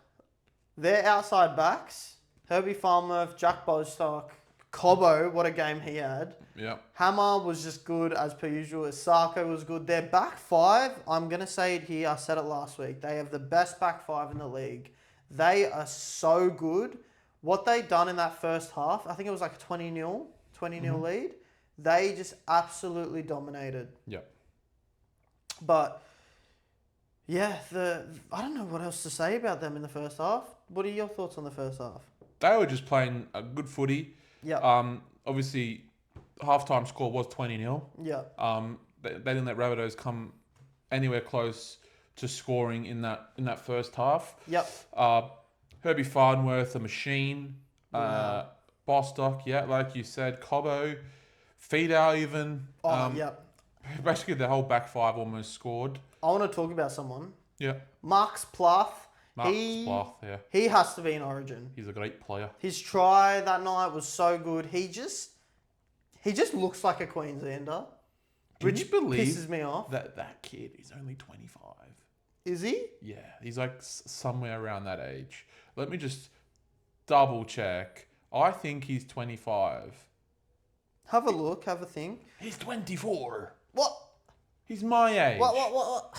their outside backs, Herbie Farmer, Jack Bostock, Cobbo, what a game he had. Yeah. Hammer was just good as per usual. Isako was good. Their back five, I'm going to say it here. I said it last week. They have the best back five in the league. They are so good. What they done in that first half, I think it was like a 20-0 lead. They just absolutely dominated. Yeah. But yeah, I don't know what else to say about them in the first half. What are your thoughts on the first half? They were just playing a good footy. Yeah. Obviously, halftime score was 20-0. Yeah. They didn't let Rabbitohs come anywhere close to scoring in that first half. Yep. Herbie Farnworth, a machine. Wow. Bostock, yeah, like you said. Cobbo, Fidau even. Oh, yep. Basically, the whole back five almost scored. I want to talk about someone. Yeah. Max Pluth. Mark Splath, yeah. He has to be in Origin. He's a great player. His try that night was so good. He just looks like a Queenslander. Can Which you believe pisses me off. that kid is only 25? Is he? Yeah, he's like somewhere around that age. Let me just double check. I think he's 25. Have a look. Have a think. He's 24. What? He's my age. What?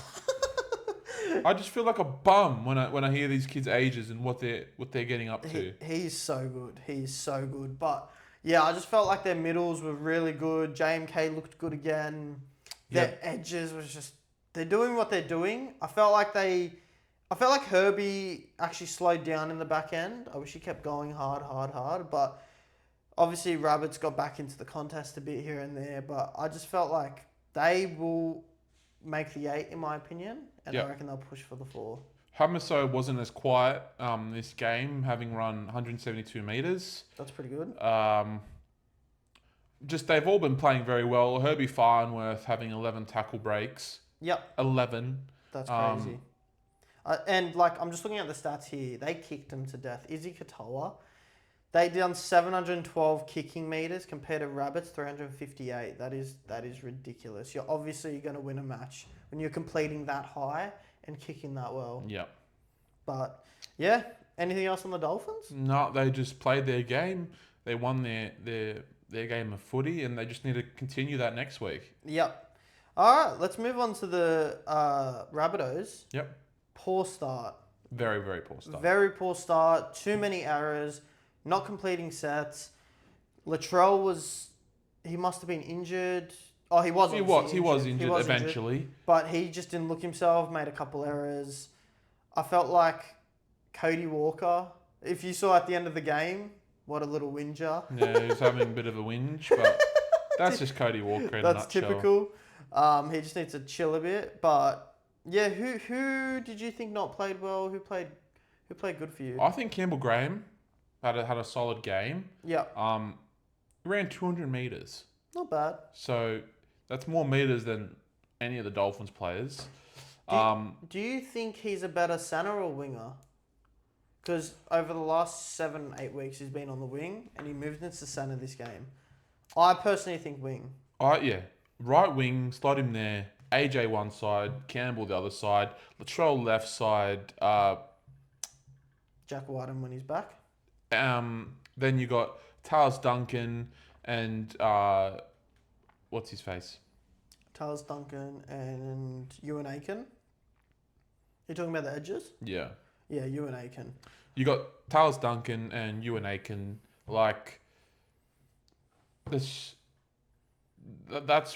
I just feel like a bum when I hear these kids' ages and what they're getting up to. He's so good. He's so good. But yeah, I just felt like their middles were really good. JMK looked good again. Their edges was just, they're doing what they're doing. I felt like Herbie actually slowed down in the back end. I wish he kept going hard. But obviously Rabbits got back into the contest a bit here and there. But I just felt like they will make the 8 in my opinion. And I reckon they'll push for the 4. Hamaso wasn't as quiet this game, having run 172 metres. That's pretty good. Just they've all been playing very well. Herbie Farnworth having 11 tackle breaks. Yep. 11. That's crazy. And like I'm just looking at the stats here. They kicked him to death. Izzy Katoa, they done 712 kicking meters compared to Rabbits 358. That is ridiculous. You're going to win a match when you're completing that high and kicking that well. Yeah. But yeah, anything else on the Dolphins? No, they just played their game. They won their game of footy, and they just need to continue that next week. Yep. All right, let's move on to the Rabbitohs. Yep. Poor start. Very, very poor start. Very poor start. Too many errors. Not completing sets. Latrell he must have been injured. Oh, he was. He was injured eventually. But he just didn't look himself. Made a couple errors. I felt like Cody Walker. If you saw at the end of the game, what a little whinger. Yeah, he was having a bit of a whinge, but that's just Cody Walker in a That's nutshell. typical. He just needs to chill a bit. But yeah, who did you think not played well? Who played good for you? I think Campbell Graham had a solid game. Yeah. Ran 200 meters. Not bad. So that's more meters than any of the Dolphins players. Do you think he's a better centre or winger? Because over the last 7-8 weeks, he's been on the wing and he moved into centre this game. I personally think wing. Yeah. Right wing, slot him there. AJ one side, Campbell the other side, Latrell left side. Jack Whiten when he's back. Then you got Talis Duncan and what's his face? Talis Duncan and Ewan Aiken. You're talking about the edges? Yeah. Yeah, Ewan Aiken. You got Talis Duncan and Ewan Aiken. Like, that's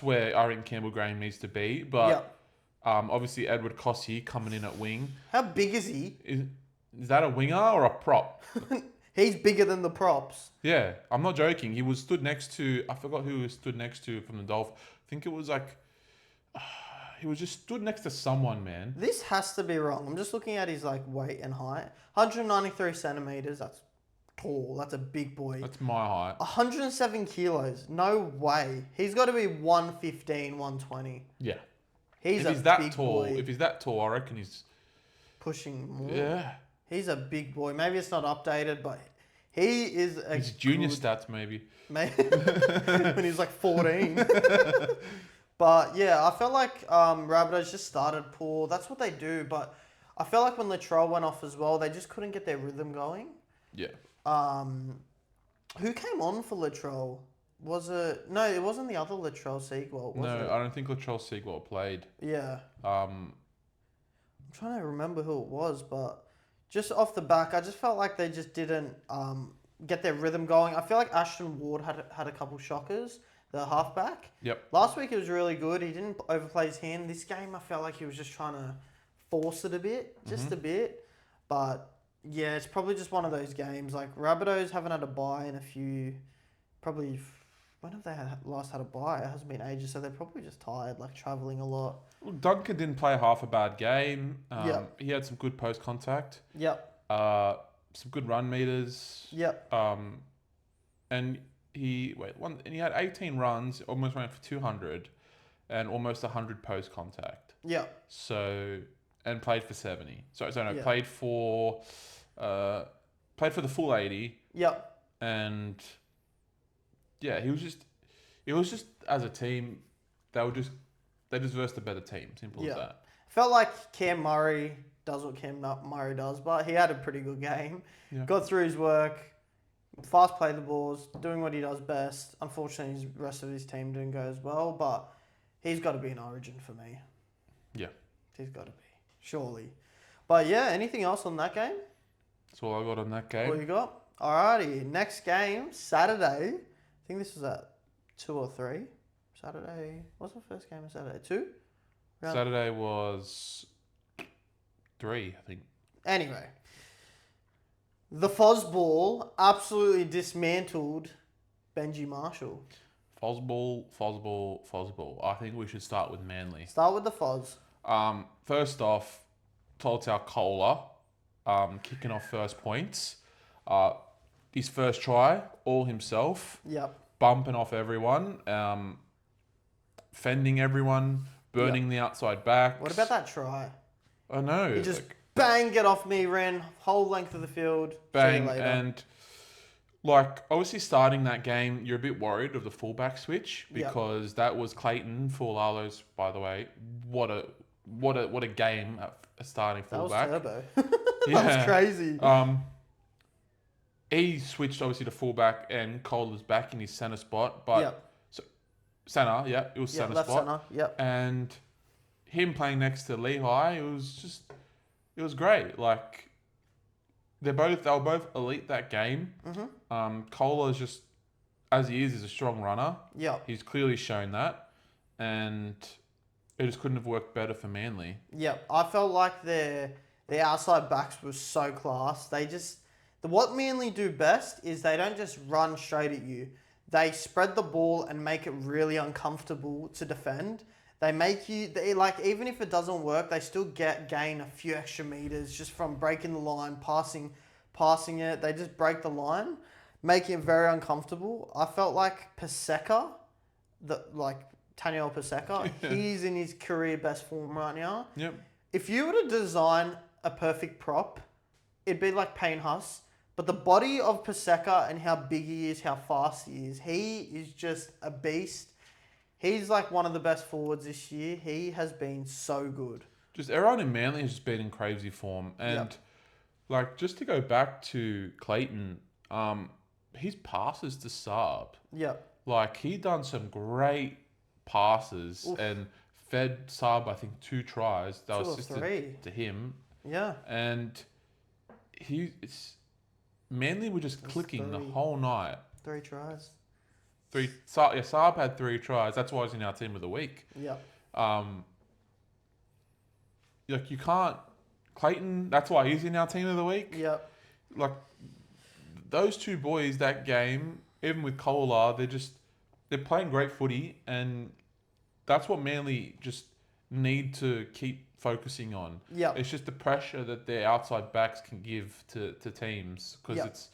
where I think Campbell Graham needs to be. But obviously Edward Cossey coming in at wing. How big is he? Is that a winger or a prop? He's bigger than the props. Yeah, I'm not joking. He was stood next to, I forgot who he was stood next to from the Dolphins. I think it was like, he was just stood next to someone, man. This has to be wrong. I'm just looking at his like weight and height. 193 centimeters. That's tall. That's a big boy. That's my height. 107 kilos. No way. He's got to be 115, 120. Yeah. He's If a he's that big tall, boy. if he's that tall, I reckon he's Pushing more. yeah. He's a big boy. Maybe it's not updated, but he is a His junior good, stats maybe. when he's like 14. But yeah, I felt like Rabbitohs just started poor. That's what they do. But I felt like when Latrell went off as well, they just couldn't get their rhythm going. Yeah. Who came on for Latrell? Was it... No, it wasn't the other Latrell Sequel, was it? No, I don't think Latrell Seagull played. Yeah. Um, I'm trying to remember who it was, but just off the back, I just felt like they just didn't get their rhythm going. I feel like Ashton Ward had a couple shockers, the halfback. Yep. Last week he was really good. He didn't overplay his hand. This game, I felt like he was just trying to force it a bit, just a bit. But yeah, it's probably just one of those games. Like Rabbitohs haven't had a bye in a few, probably. When have they last had a bye? It hasn't been ages, so they're probably just tired, like traveling a lot. Well, Duncan didn't play half a bad game. Yep. He had some good post contact. Yep. Some good run meters. Yep. And he he had 18 runs, almost ran for 200, and almost 100 post contact. Yep. So and played for 70. Yeah. Played for the full 80. Yep. And yeah, it was just as a team, they just versed a better team. Simple as that. Felt like Cam Murray does what Cam Murray does, but he had a pretty good game. Yeah. Got through his work, fast played the balls, doing what he does best. Unfortunately, the rest of his team didn't go as well, but he's got to be an Origin for me. Yeah. He's got to be, surely. But yeah, anything else on that game? That's all I got on that game. What you got? Alrighty, next game, Saturday. I think this was at 2 or 3. Saturday. What's the first game of Saturday? 2? Saturday was 3, I think. Anyway, the Fozball absolutely dismantled Benji Marshall. Fozball. I think we should start with Manly. Start with the Foz. First off, Toltau Kola, kicking off first points. His first try, all himself. Yep. Bumping off everyone, fending everyone, burning the outside backs. What about that try? I know. He just bang, get off me, ran whole length of the field. bang, See you later. and obviously starting that game, you're a bit worried of the fullback switch because that was Clayton Fulalo's, by the way. What a game at starting fullback. That was turbo. That was crazy. He switched obviously to fullback and Cole was back in his centre spot, but centre, it was centre left spot. centre, And him playing next to Lehigh, it was great. Like they were both elite that game. Cole is just, as he is a strong runner. Yeah. He's clearly shown that, and it just couldn't have worked better for Manly. Yeah, I felt like their outside backs was so class. What Manly do best is they don't just run straight at you. They spread the ball and make it really uncomfortable to defend. They make you, even if it doesn't work, they still gain a few extra meters just from breaking the line, passing it. They just break the line, making it very uncomfortable. I felt like Paseka, Taniel Paseka, he's in his career best form right now. Yep. If you were to design a perfect prop, it'd be like Payne Huss. But the body of Paseka and how big he is, how fast he is just a beast. He's like one of the best forwards this year. He has been so good. Just everyone in Manly has just been in crazy form. And just to go back to Clayton, his passes to Saab. Yep. He done some great passes and fed Saab, I think, 2 tries. That was assisted to him. Yeah. And Manly were just clicking the whole night. 3 tries. Saab had 3 tries. That's why he's in our team of the week. Yeah. You can't... Clayton, that's why he's in our team of the week. Yep. Those 2 boys, that game, even with Kolar, they're playing great footy, and that's what Manly just need to keep focusing on. Yeah. It's just the pressure that their outside backs can give to teams, because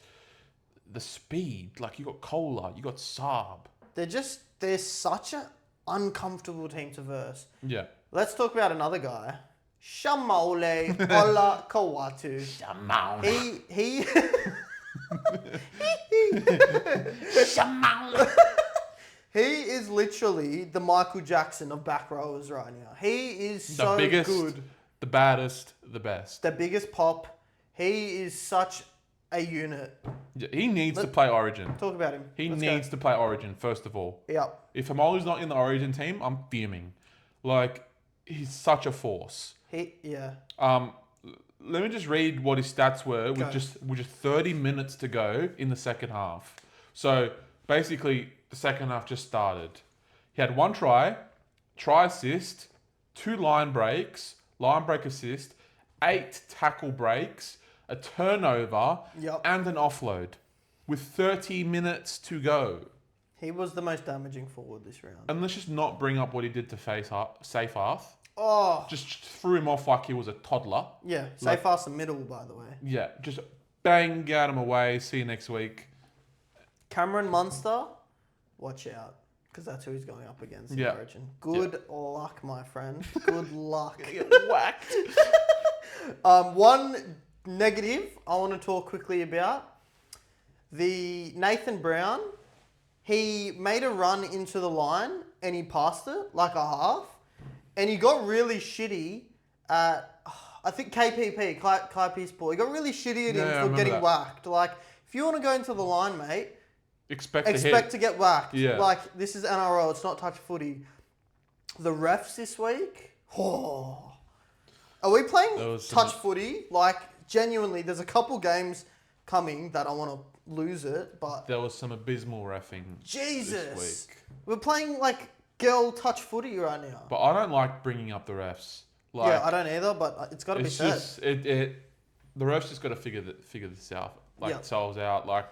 the speed. Like, you got Kohler, you got Saab. They're such an uncomfortable team to verse. Yeah. Let's talk about another guy. Shamaule Ola Kawatu. Shamaule. He Shamaule. He is literally the Michael Jackson of back rowers right now. He is so The biggest, good. the baddest, the best. The biggest pop. He is such a unit. Yeah, he needs to play Origin. Talk about him. He Let's needs to play Origin, first of all. go. Yeah. If Hamolu's not in the Origin team, I'm fuming. Like, he's such a force. Yeah. Let me just read what his stats were Go. with just 30 minutes to go in the second half. So basically, the second half just started. He had 1 try assist, 2 line break assist, 8 tackle breaks, a turnover, Yep. and an offload with 30 minutes to go. He was the most damaging forward this round. And let's just not bring up what he did to Seyfarth. Oh. Just threw him off like he was a toddler. Yeah. Like- Safe fast the middle, by the way. Yeah, just bang, get him away. See you next week. Cameron Munster, watch out. Because that's who he's going up against in Yeah. Origin. Good luck, my friend. Good luck. Get whacked. One negative I want to talk quickly about. The Nathan Brown, he made a run into the line and he passed it like a half. And he got really shitty at, I think KPP, Kai Peacepool. He got really shitty at Yeah, I him for remember getting that. whacked. Like, if you want to go into the line, mate, Expect to expect hit. to get whacked. Yeah. Like, this is NRL, it's not touch footy. The refs this week, oh. Are we playing There was touch some- footy? Like, genuinely, there's a couple games coming that I want to lose it, but There was some abysmal reffing Jesus. this week. We're playing, like, girl touch footy right now. But I don't like bringing up the refs. Like, Yeah, I don't either, but it's got to be it's said. just the refs just got to figure this out, like Yeah. themselves out. Like,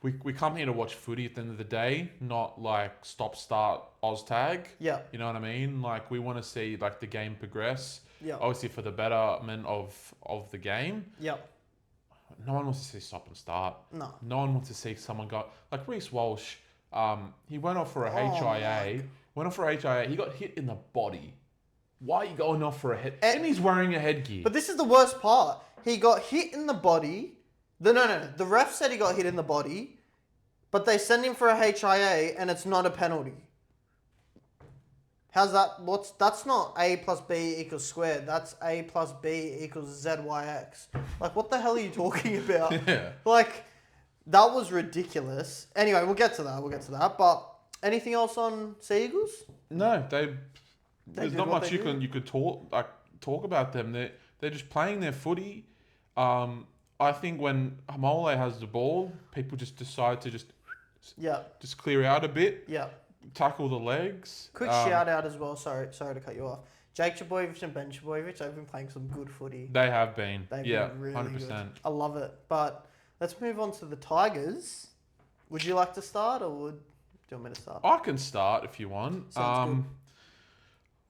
we come here to watch footy at the end of the day, not like stop start Oztag. Yeah, You know what I mean? Like, we want to see like the game progress. yeah, Obviously for the betterment of the game. yeah. No one wants to see stop and start. No. No one wants to see someone go like Reece Walsh. He went off for a Oh HIA. Went off for a HIA. He got hit in the body. Why are you going off for a head? And- And he's wearing a headgear. But this is the worst part. He got hit in the body. No. The ref said he got hit in the body, but they send him for a HIA and it's not a penalty. How's that? That's not A plus B equals squared. That's A plus B equals ZYX. Like, what the hell are you talking about? Yeah. Like, that was ridiculous. Anyway, we'll get to that. But anything else on Sea Eagles? No, there's did not what much they you could talk about them. They're just playing their footy. I think when Hamole has the ball, people just decide to just Yeah, clear out a bit, yeah. tackle the legs. Quick shout out as well. Sorry to cut you off. Jake Chaboyevich and Ben Chaboyevich, they've been playing some good footy. They have been. They've Yeah, been really 100%. good. I love it. But let's move on to the Tigers. Would you like to start, or do you want me to start? I can start if you want. Sounds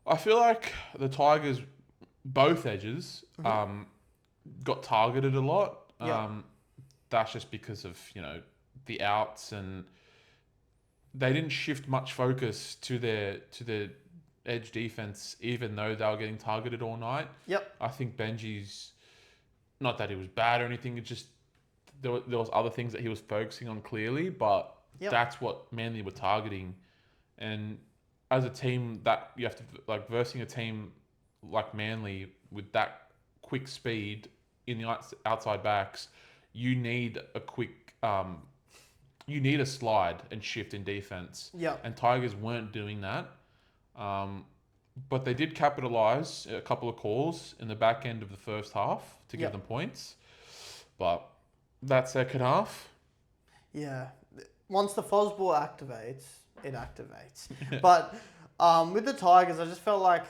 I feel like the Tigers, both edges, Mm-hmm. got targeted a lot. Yeah. That's just because of, the outs, and they didn't shift much focus to their edge defense, even though they were getting targeted all night. Yep. I think Benji's, not that he was bad or anything, it just there was other things that he was focusing on clearly, but Yep. that's what Manly were targeting. And as a team, that you have to, like, versing a team like Manly with that quick speed in the outside backs, you need a quick, you need a slide and shift in defense. Yep. And Tigers weren't doing that. But they did capitalise a couple of calls in the back end of the first half to give Yep. them points. But that second half, Yeah. Once the Fosball activates, it activates. But with the Tigers, I just felt like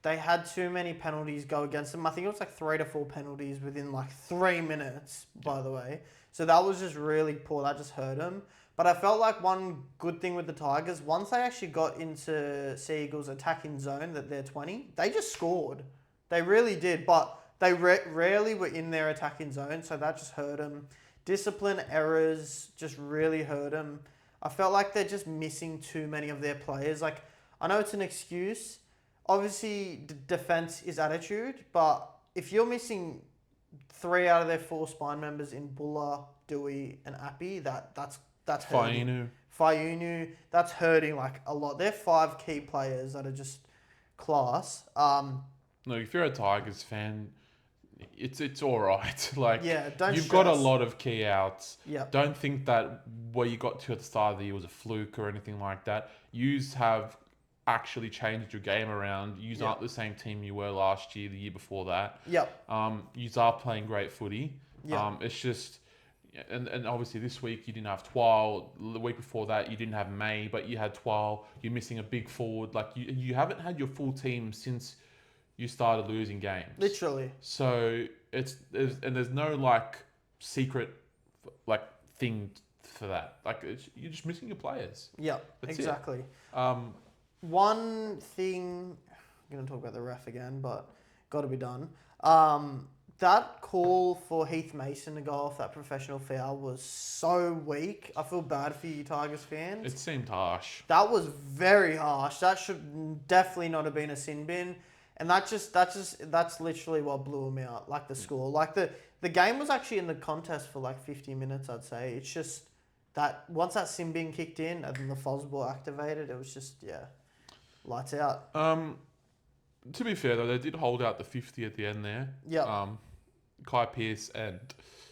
they had too many penalties go against them. I think it was like 3 to 4 penalties within like 3 minutes, by the way. So that was just really poor. That just hurt them. But I felt like one good thing with the Tigers, once they actually got into Sea Eagles' attacking zone, that they're 20, they just scored. They really did. But they rarely were in their attacking zone, so that just hurt them. discipline errors just really hurt them. I felt like they're just missing too many of their players. Like, I know it's an excuse. Obviously, defense is attitude, but if you're missing 3 out of their 4 spine members in Buller, Dewey, and Appy, that's hurting. Faiunu, that's hurting like a lot. They're 5 key players that are just class. No, if you're a Tigers fan, it's all right. Like, Yeah, don't you've got a stress. lot of key outs. Yeah. Don't think that where you got to at the start of the year was a fluke or anything like that. Yous have actually changed your game around. Yous Yeah. aren't the same team you were last year, the year before that. Yep. Yous are playing great footy. Yeah. It's just, and obviously this week you didn't have Twal. The week before that you didn't have May, but you had Twal. You're missing a big forward. Like, you haven't had your full team since you started losing games. Literally. So there's no like secret like thing for that. Like, you're just missing your players. Yep. That's Exactly. it. One thing, I'm going to talk about the ref again, but got to be done. That call for Heath Mason to go off that professional foul was so weak. I feel bad for you Tigers fans. It seemed harsh. That was very harsh. That should definitely not have been a sin bin. And that's literally what blew him out, like the score. Like the game was actually in the contest for like 50 minutes, I'd say. It's just that once that sin bin kicked in and then the Fosball activated, it was just, lights out. To be fair though, they did hold out the 50 at the end there. Yeah. Kai Pearce and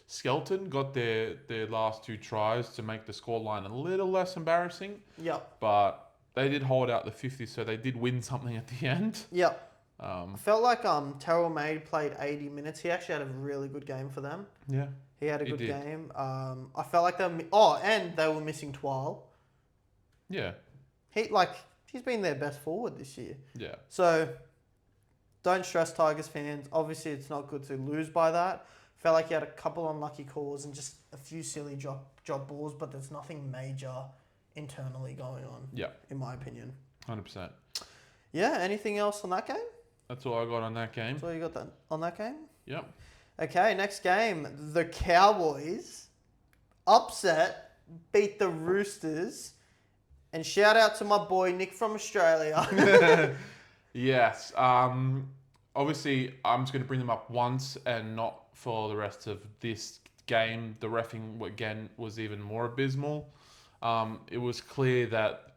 Skelton got their last 2 tries to make the scoreline a little less embarrassing. Yep. But they did hold out the 50, so they did win something at the end. Yep. I felt like Terrell Maid played 80 minutes. He actually had a really good game for them. Yeah. He had a good game. I felt like and they were missing Twal. Yeah. He's been their best forward this year. Yeah. So don't stress, Tigers fans. Obviously, it's not good to lose by that. Felt like he had a couple unlucky calls and just a few silly drop balls, but there's nothing major internally going on. Yeah. In my opinion. 100%. Yeah. Anything else on that game? That's all I got on that game. That's all you got on that game? Yep. Okay, next game. The Cowboys upset, beat the Roosters, and shout out to my boy Nick from Australia. Yes. Obviously, I'm just going to bring them up once and not for the rest of this game. The reffing, again, was even more abysmal. It was clear that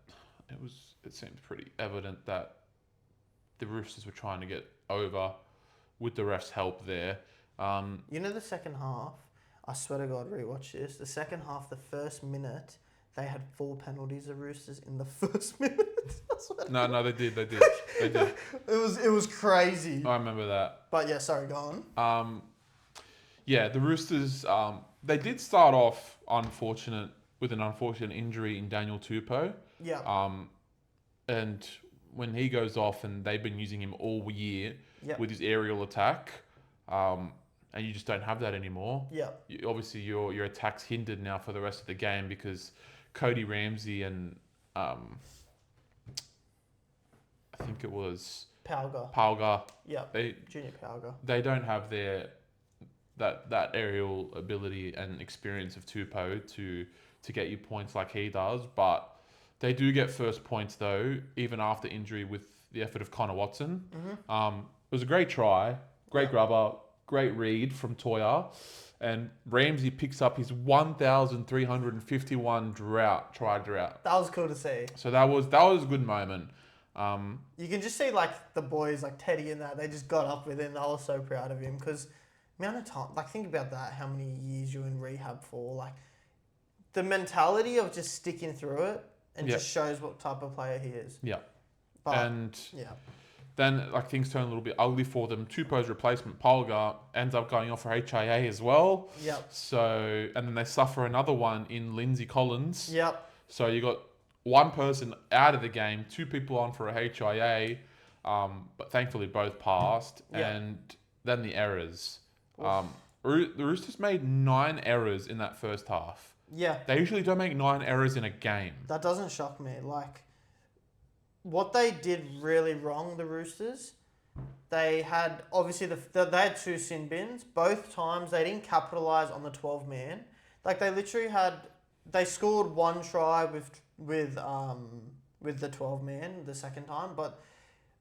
it seemed pretty evident that the Roosters were trying to get over with the refs' help there. You know the second half, I swear to God, rewatch this. The second half, the first minute, they had 4 penalties of Roosters in the first minute. No, they did. They did. It was crazy. I remember that. But yeah, sorry, go on. Yeah, the Roosters, they did start off with an unfortunate injury in Daniel Tupou. Yeah. And when he goes off, and they've been using him all year Yep. with his aerial attack, and you just don't have that anymore. Yeah. Obviously, your attack's hindered now for the rest of the game because Cody Ramsey and I think it was Palga. Yeah. Junior Palga. They don't have that aerial ability and experience of Tupou to get you points like he does, but they do get first points though, even after injury with the effort of Connor Watson. Mm-hmm. It was a great try, great grubber, great read from Toya, and Ramsey picks up his 1,351 try drought. That was cool to see. So that was a good moment. You can just see like the boys like Teddy and that, they just got up with him. They were so proud of him because amount of time, like think about that, how many years you're in rehab for, like the mentality of just sticking through it and just shows what type of player he is. Yeah. But, then like things turn a little bit ugly for them. Tupou's replacement, Polgar, ends up going off for HIA as well. Yep. So, and then they suffer another one in Lindsay Collins. Yep. So you got one person out of the game, 2 people on for a HIA, but thankfully both passed. Yep. And then the errors. The Roosters made 9 errors in that first half. Yeah. They usually don't make 9 errors in a game. That doesn't shock me. Like, what they did really wrong, the Roosters, they had, obviously, they had 2 sin bins. Both times, they didn't capitalise on the 12-man. Like they literally they scored one try with the 12 man the second time, but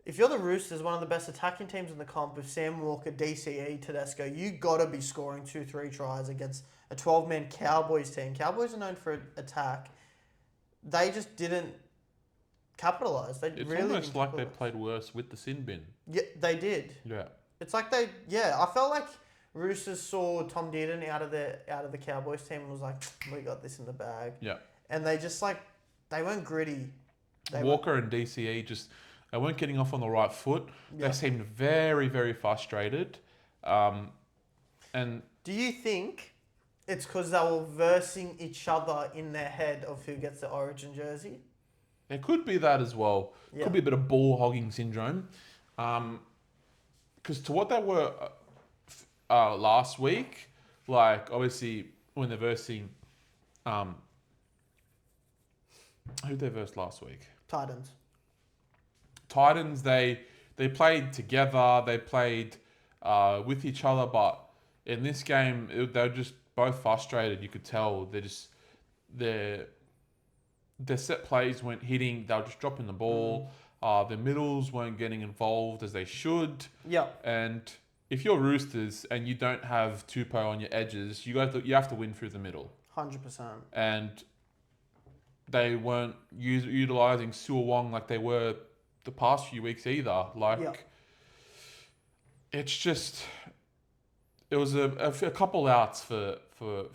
if you're the Roosters, one of the best attacking teams in the comp with Sam Walker, DCE, Tedesco, you gotta be scoring 2-3 tries against a 12-man Cowboys team. Cowboys are known for attack. They just didn't capitalise. It's almost like they played worse with the sin bin. Yeah, they did. Yeah. It's like I felt like Roosters saw Tom Dearden out of the Cowboys team and was like, we got this in the bag. Yeah. And they just they weren't gritty. Walker and DCE they weren't getting off on the right foot. Yeah. They seemed very, very frustrated. And do you think it's because they were versing each other in their head of who gets the Origin jersey? there could be that as well. Yeah. Could be a bit of ball hogging syndrome. Because to what they were last week, like obviously when they're versing, who they versed last week? Titans, they played together, they played with each other, but in this game, they were just both frustrated. You could tell their set plays weren't hitting. They were just dropping the ball. The middles weren't getting involved as they should. Yeah. And if you're Roosters and you don't have Tupou on your edges, you have to win through the middle. 100%. And they weren't utilising Suo Wong like they were the past few weeks either. It's just, it was a couple outs for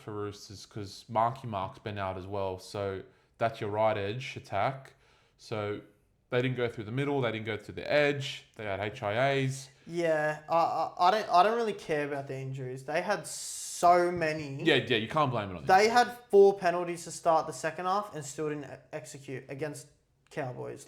Roosters because Mark's been out as well. So that's your right edge attack. So they didn't go through the middle. They didn't go through the edge. They had HIAs. Yeah, I don't really care about the injuries. They had so many. Yeah, you can't blame it on them. They had 4 penalties to start the second half and still didn't execute against Cowboys.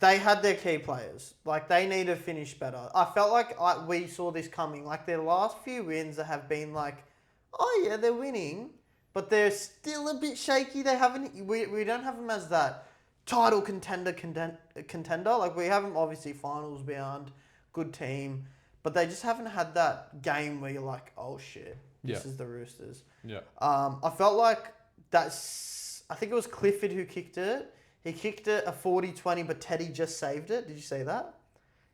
They had their key players. They need to finish better. I felt like we saw this coming. Their last few wins that have been oh yeah, they're winning, but they're still a bit shaky. They haven't. We don't have them as that title contender. We have them obviously finals bound, good team, but they just haven't had that game where you're like, oh shit, this is the Roosters. Yeah. I felt like I think it was Clifford who kicked it. He kicked it a 40-20, but Teddy just saved it. Did you say that?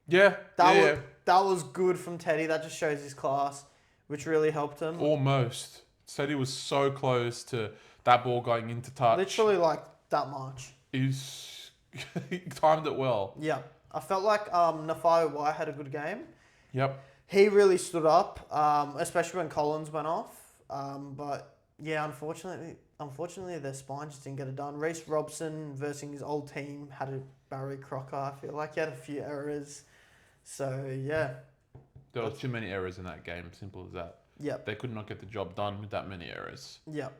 Yeah. That was good from Teddy. That just shows his class, which really helped him. Almost. Teddy was so close to that ball going into touch. Literally that much. He timed it well. Yeah. I felt like Nafai White had a good game. Yep. He really stood up, especially when Collins went off. But yeah, unfortunately, their spine just didn't get it done. Reece Robson versus his old team had a Barry Crocker. I feel like he had a few errors. So yeah. There was too many errors in that game. Simple as that. Yep. They could not get the job done with that many errors. Yep.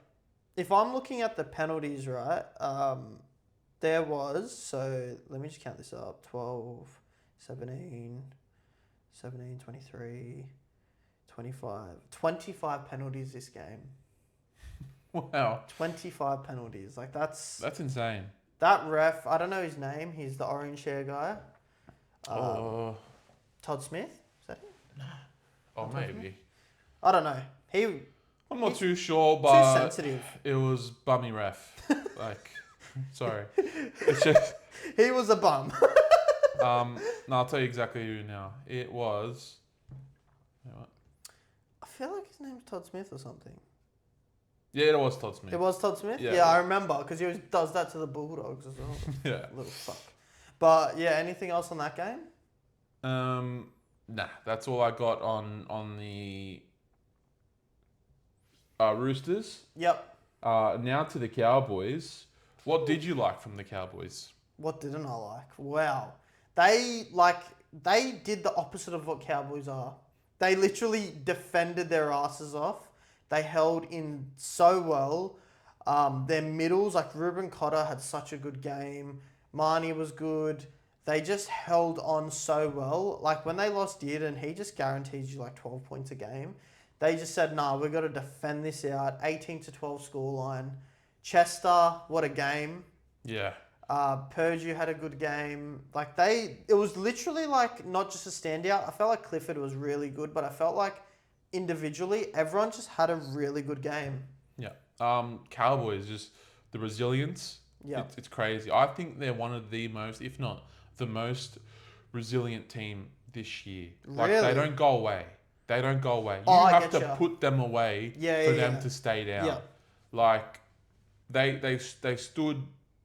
If I'm looking at the penalties, right, there was, so let me just count this up, 12, 17, 23, 25 penalties this game. Wow. 25 penalties. That's insane. That ref, I don't know his name. He's the orange hair guy. Todd Smith? Is that him? Oh, maybe. I don't know. I'm not too sure, but too sensitive. It was bummy ref. Sorry. It's just he was a bum. no, I'll tell you exactly who now. It was. I feel like his name's Todd Smith or something. Yeah, it was Todd Smith. It was Todd Smith? Yeah, yeah I remember, because he always does that to the Bulldogs as well. Yeah. Little fuck. But, yeah, anything else on that game? Nah, that's all I got on the Roosters. Yep. Now to the Cowboys. What did you like from the Cowboys? What didn't I like? Wow. They did the opposite of what Cowboys are. They literally defended their asses off. They held in so well. Their middles, Ruben Cotter had such a good game. Marnie was good. They just held on so well. When they lost Dearden, he just guarantees you 12 points a game. They just said, nah, we've got to defend this out. 18-12 scoreline. Chester, what a game. Yeah. Purdue had a good game. It was literally not just a standout. I felt like Clifford was really good, but I felt like individually, everyone just had a really good game. Yeah. Cowboys, just the resilience. Yeah. It's crazy. I think they're one of the most, if not the most resilient team this year. Like, Really? they don't go away. They don't go away. You Oh, I have get to ya. put them away Yeah, for yeah, them yeah. to stay down. Yeah. Like, they stood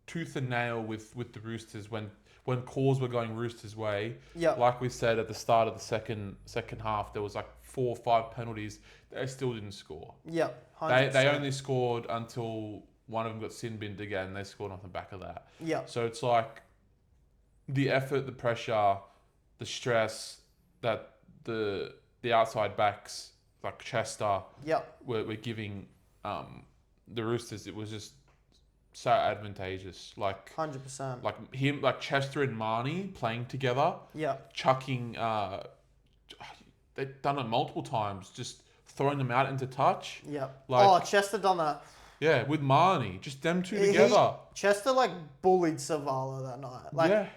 tooth and nail with the Roosters when calls were going Roosters' way. Yeah. Like we said at the start of the second half, there was like 4 or 5 penalties. They still didn't score. Yeah. They 100%. only scored until one of them got sin binned again. They scored off the back of that. Yeah. So it's like the effort, the pressure, the stress that the outside backs like Chester Yeah. were giving the Roosters. It was just so advantageous. Like 100%. like Chester and Marnie playing together, Yeah. chucking. They've done it multiple times, just throwing them out into touch. Yeah. Like- Chester done that. Yeah, with Marnie, just them two together. Chester like bullied Savala that night. Like Yeah,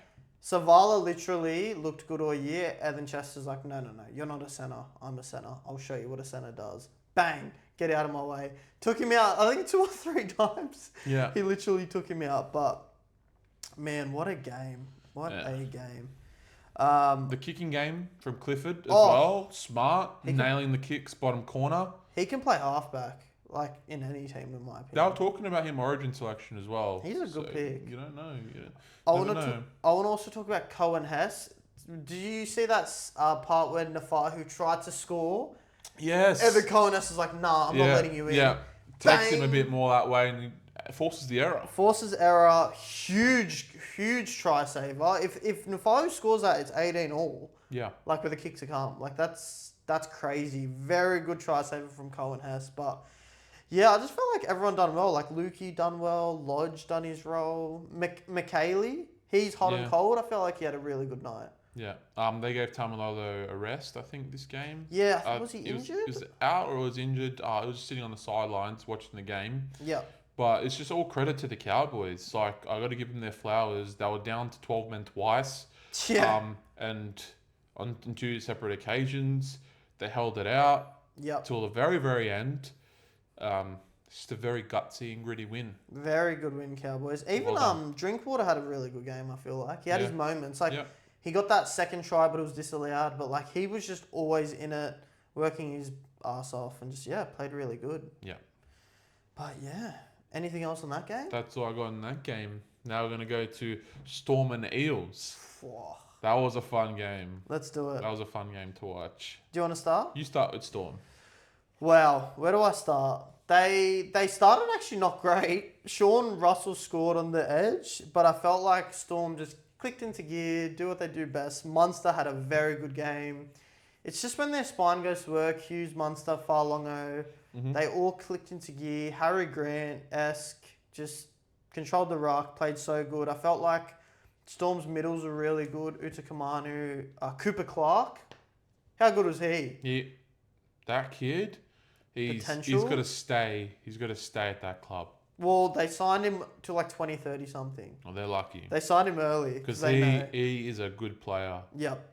Savala literally looked good all year, and then Chester's like, no, you're not a center. I'm a center. I'll show you what a center does. Bang, get out of my way. Took him out, I think 2 or 3 times. yeah. He literally took him out. But man, what a game! What Yeah. a game! The kicking game from Clifford as Oh. well. Smart, He can- nailing the kicks, bottom corner. He can play halfback, like in any team, in my They were opinion. talking about him origin selection as well. He's a good pick. You don't know. I never want to. know. I want to also talk about Cohen Hess. Did you see that part where Nafar tried to score? Yes. Evan Cohen Hess is like, nah, I'm not letting you in. Yeah. Takes him a Bang. bit more that way and he forces the error. Forces error, huge try saver. If Nafar scores that, it's 18 all. Yeah. Like with a kick to come, like that's crazy. Very good try saver from Cohen Hess, but. Yeah, I just felt like everyone done well. Like Lukey done well, Lodge done his role. McKaylee, he's hot and Yeah. cold. I felt like he had a really good night. Yeah. They gave Tamalolo a rest, I think, this game. Yeah, I think, was he It injured? was out or was injured. It was just sitting on the sidelines watching the game. Yeah, But it's just all credit to the Cowboys. Like, I got to give them their flowers. They were down to 12 men twice. yeah, And on 2 separate occasions, they held it out yep. till the very, very end. Just a very gutsy and gritty win. Very good win, Cowboys. Even Well done. Drinkwater had a really good game. I feel like he had Yeah. his moments. Like Yeah. he got that second try, but it was disallowed. But like he was just always in it, working his ass off, and just played really good. Yeah. But yeah, anything else on that game? That's all I got in that game. Now we're going to go to Storm and Eels. Whoa. That was a fun game. Let's do it. That was a fun game to watch. Do you want to start? You start with Storm. Wow, where do I start? They started actually not great. Sean Russell scored on the edge, but I felt like Storm just clicked into gear, do what they do best. Munster had a very good game. It's just when their spine goes to work, Hughes, Munster, Farlongo, they all clicked into gear. Harry Grant-esque, just controlled the ruck, played so good. I felt like Storm's middles were really good. Utakamanu, Cooper Clark. How good was he? That kid, he's got Potential? to stay. He's got to stay at that club. Well, they signed him to like 2030 something. Oh, they're lucky. They signed him early Because they know. he is a good player. Yep.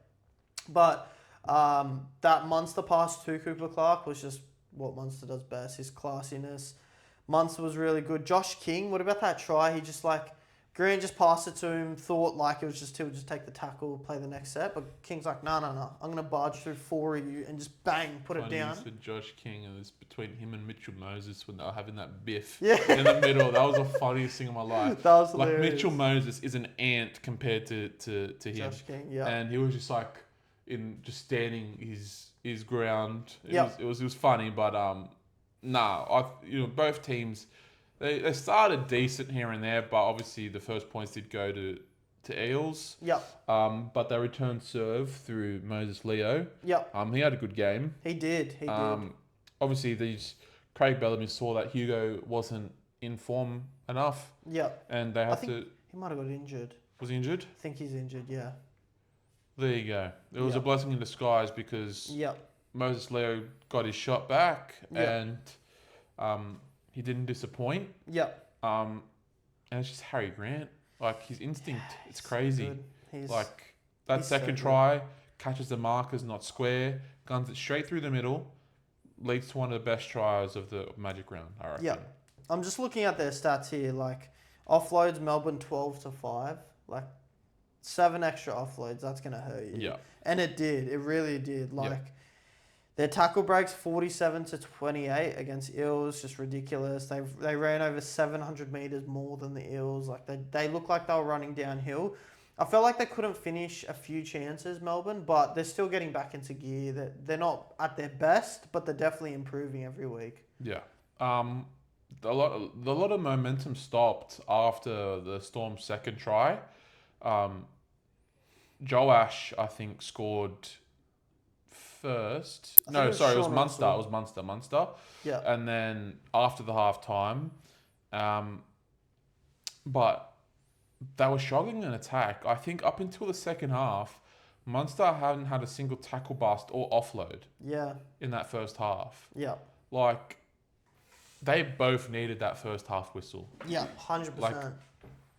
But that Munster pass to Cooper Clark was just what Munster does best, his classiness. Munster was really good. Josh King, what about that try? He just Grant just passed it to him, thought like it was just he'll just take the tackle, play the next set. But King's like, no. I'm going to barge through 4 of you and just bang, put it Funny down. you said Josh King, and it was between him and Mitchell Moses when they were having that biff Yeah. in the middle. That was the funniest thing of my life. That was Like hilarious. Mitchell Moses is an ant compared to him. Josh King, yeah. And he was just just standing his ground. Yep. It was funny, but both teams they started decent here and there, but obviously the first points did go to Eels. Yep. But they returned serve through Moses Leo. Yep. He had a good game. He did. Obviously Craig Bellamy saw that Hugo wasn't in form enough, Yep. and they I had think to. he might have got injured. Was he injured? I think he's injured, yeah. There you go. It was a Yep. blessing in disguise because Yep. Moses Leo got his shot back, Yep. and he didn't disappoint. Yep. And it's just Harry Grant. Like his instinct, it's crazy. Good. He's That he's so second good. try catches the markers not square, guns it straight through the middle, leads to one of the best tries of the Magic round, I reckon. Yeah. I'm just looking at their stats here. Like, offloads, Melbourne 12-5. Like, 7 extra offloads. That's going to hurt you. Yeah. And it did. It really did. Like, their tackle breaks 47-28 against Eels. Just ridiculous. They ran over 700 metres more than the Eels. Like, they looked like they were running downhill. I felt like they couldn't finish a few chances, Melbourne, but they're still getting back into gear. They're not at their best, but they're definitely improving every week. Yeah. A lot of momentum stopped after the Storm's second try. Joash, I think, scored first. I think No, it was sorry, it was Sean Munster. Russell. It was Munster. Yeah. And then after the half time, but they were struggling in attack. I think up until the second half, Munster hadn't had a single tackle bust or offload Yeah. in that first half. Yeah. Like, they both needed that first half whistle. Yeah. 100%. Like,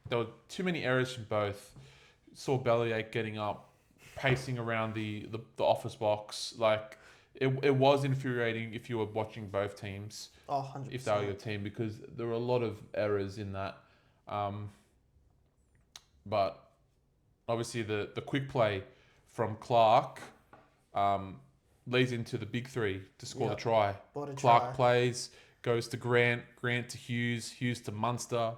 there were too many errors from both. Saw Bellyache getting up, pacing around the office box. Like, it was infuriating if you were watching both teams, 100%. if they were your team, because there were a lot of errors in that. But obviously the quick play from Clark leads into the big three to score the try. What a Clark try. plays, goes to Grant to Hughes to Munster.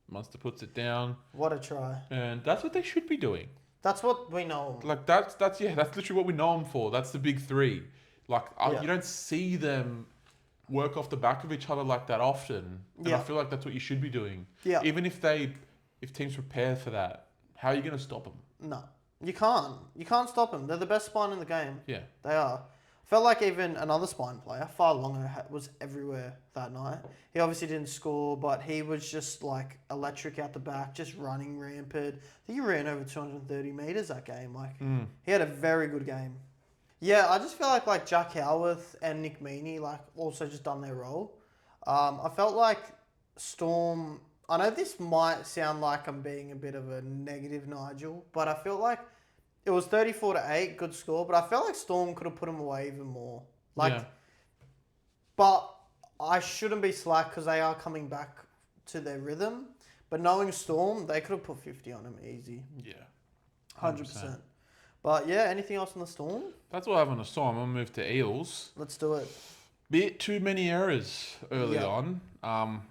Munster puts it down. What a try. And that's what they should be doing. That's what we know. Like, that's literally what we know them for. That's the big three. Like, you don't see them work off the back of each other like that often. And I feel like that's what you should be doing. Yeah. Even if teams prepare for that, how are you going to stop them? No. You can't. You can't stop them. They're the best spine in the game. Yeah. They are. Felt like even another spine player, Fa'alogo, was everywhere that night. He obviously didn't score, but he was just like electric out the back, just running rampant. I think he ran over 230 metres that game. Like, he had a very good game. Yeah, I just feel like Jack Howarth and Nick Meaney also just done their role. I felt like Storm. I know this might sound like I'm being a bit of a negative Nigel, but I feel like it was 34-8, good score, but I felt like Storm could have put them away even more. But I shouldn't be slack because they are coming back to their rhythm. But knowing Storm, they could have put 50 on them easy. Yeah. 100%. But yeah, anything else on the Storm? That's what I have on the Storm. I'm going to move to Eels. Let's do it. Bit too many errors early on.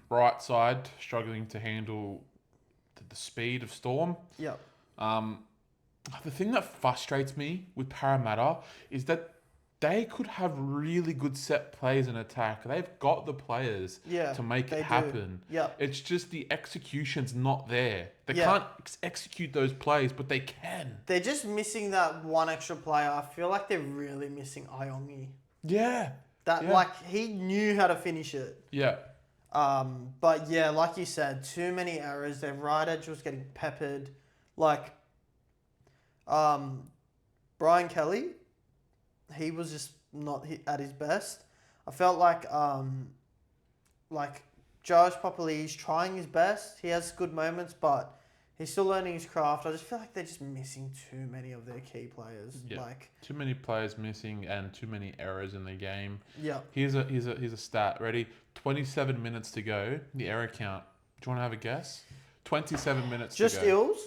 Right side struggling to handle the speed of Storm. Yep. The thing that frustrates me with Parramatta is that they could have really good set plays in attack. They've got the players to make it happen. Yep. It's just the execution's not there. They Yeah. can't execute those plays, but they can. They're just missing that one extra player. I feel like they're really missing Iongi. Yeah. He knew how to finish it. Yeah. But yeah, like you said, too many errors. Their right edge was getting peppered. Like, Brian Kelly, he was just not at his best. I felt like Josh Papali's trying his best. He has good moments, but he's still learning his craft. I just feel like they're just missing too many of their key players. Yeah. Too many players missing and too many errors in the game. Yeah. Here's a stat. Ready? 27 minutes to go. The error count. Do you want to have a guess? 27 minutes Just to go. Eels?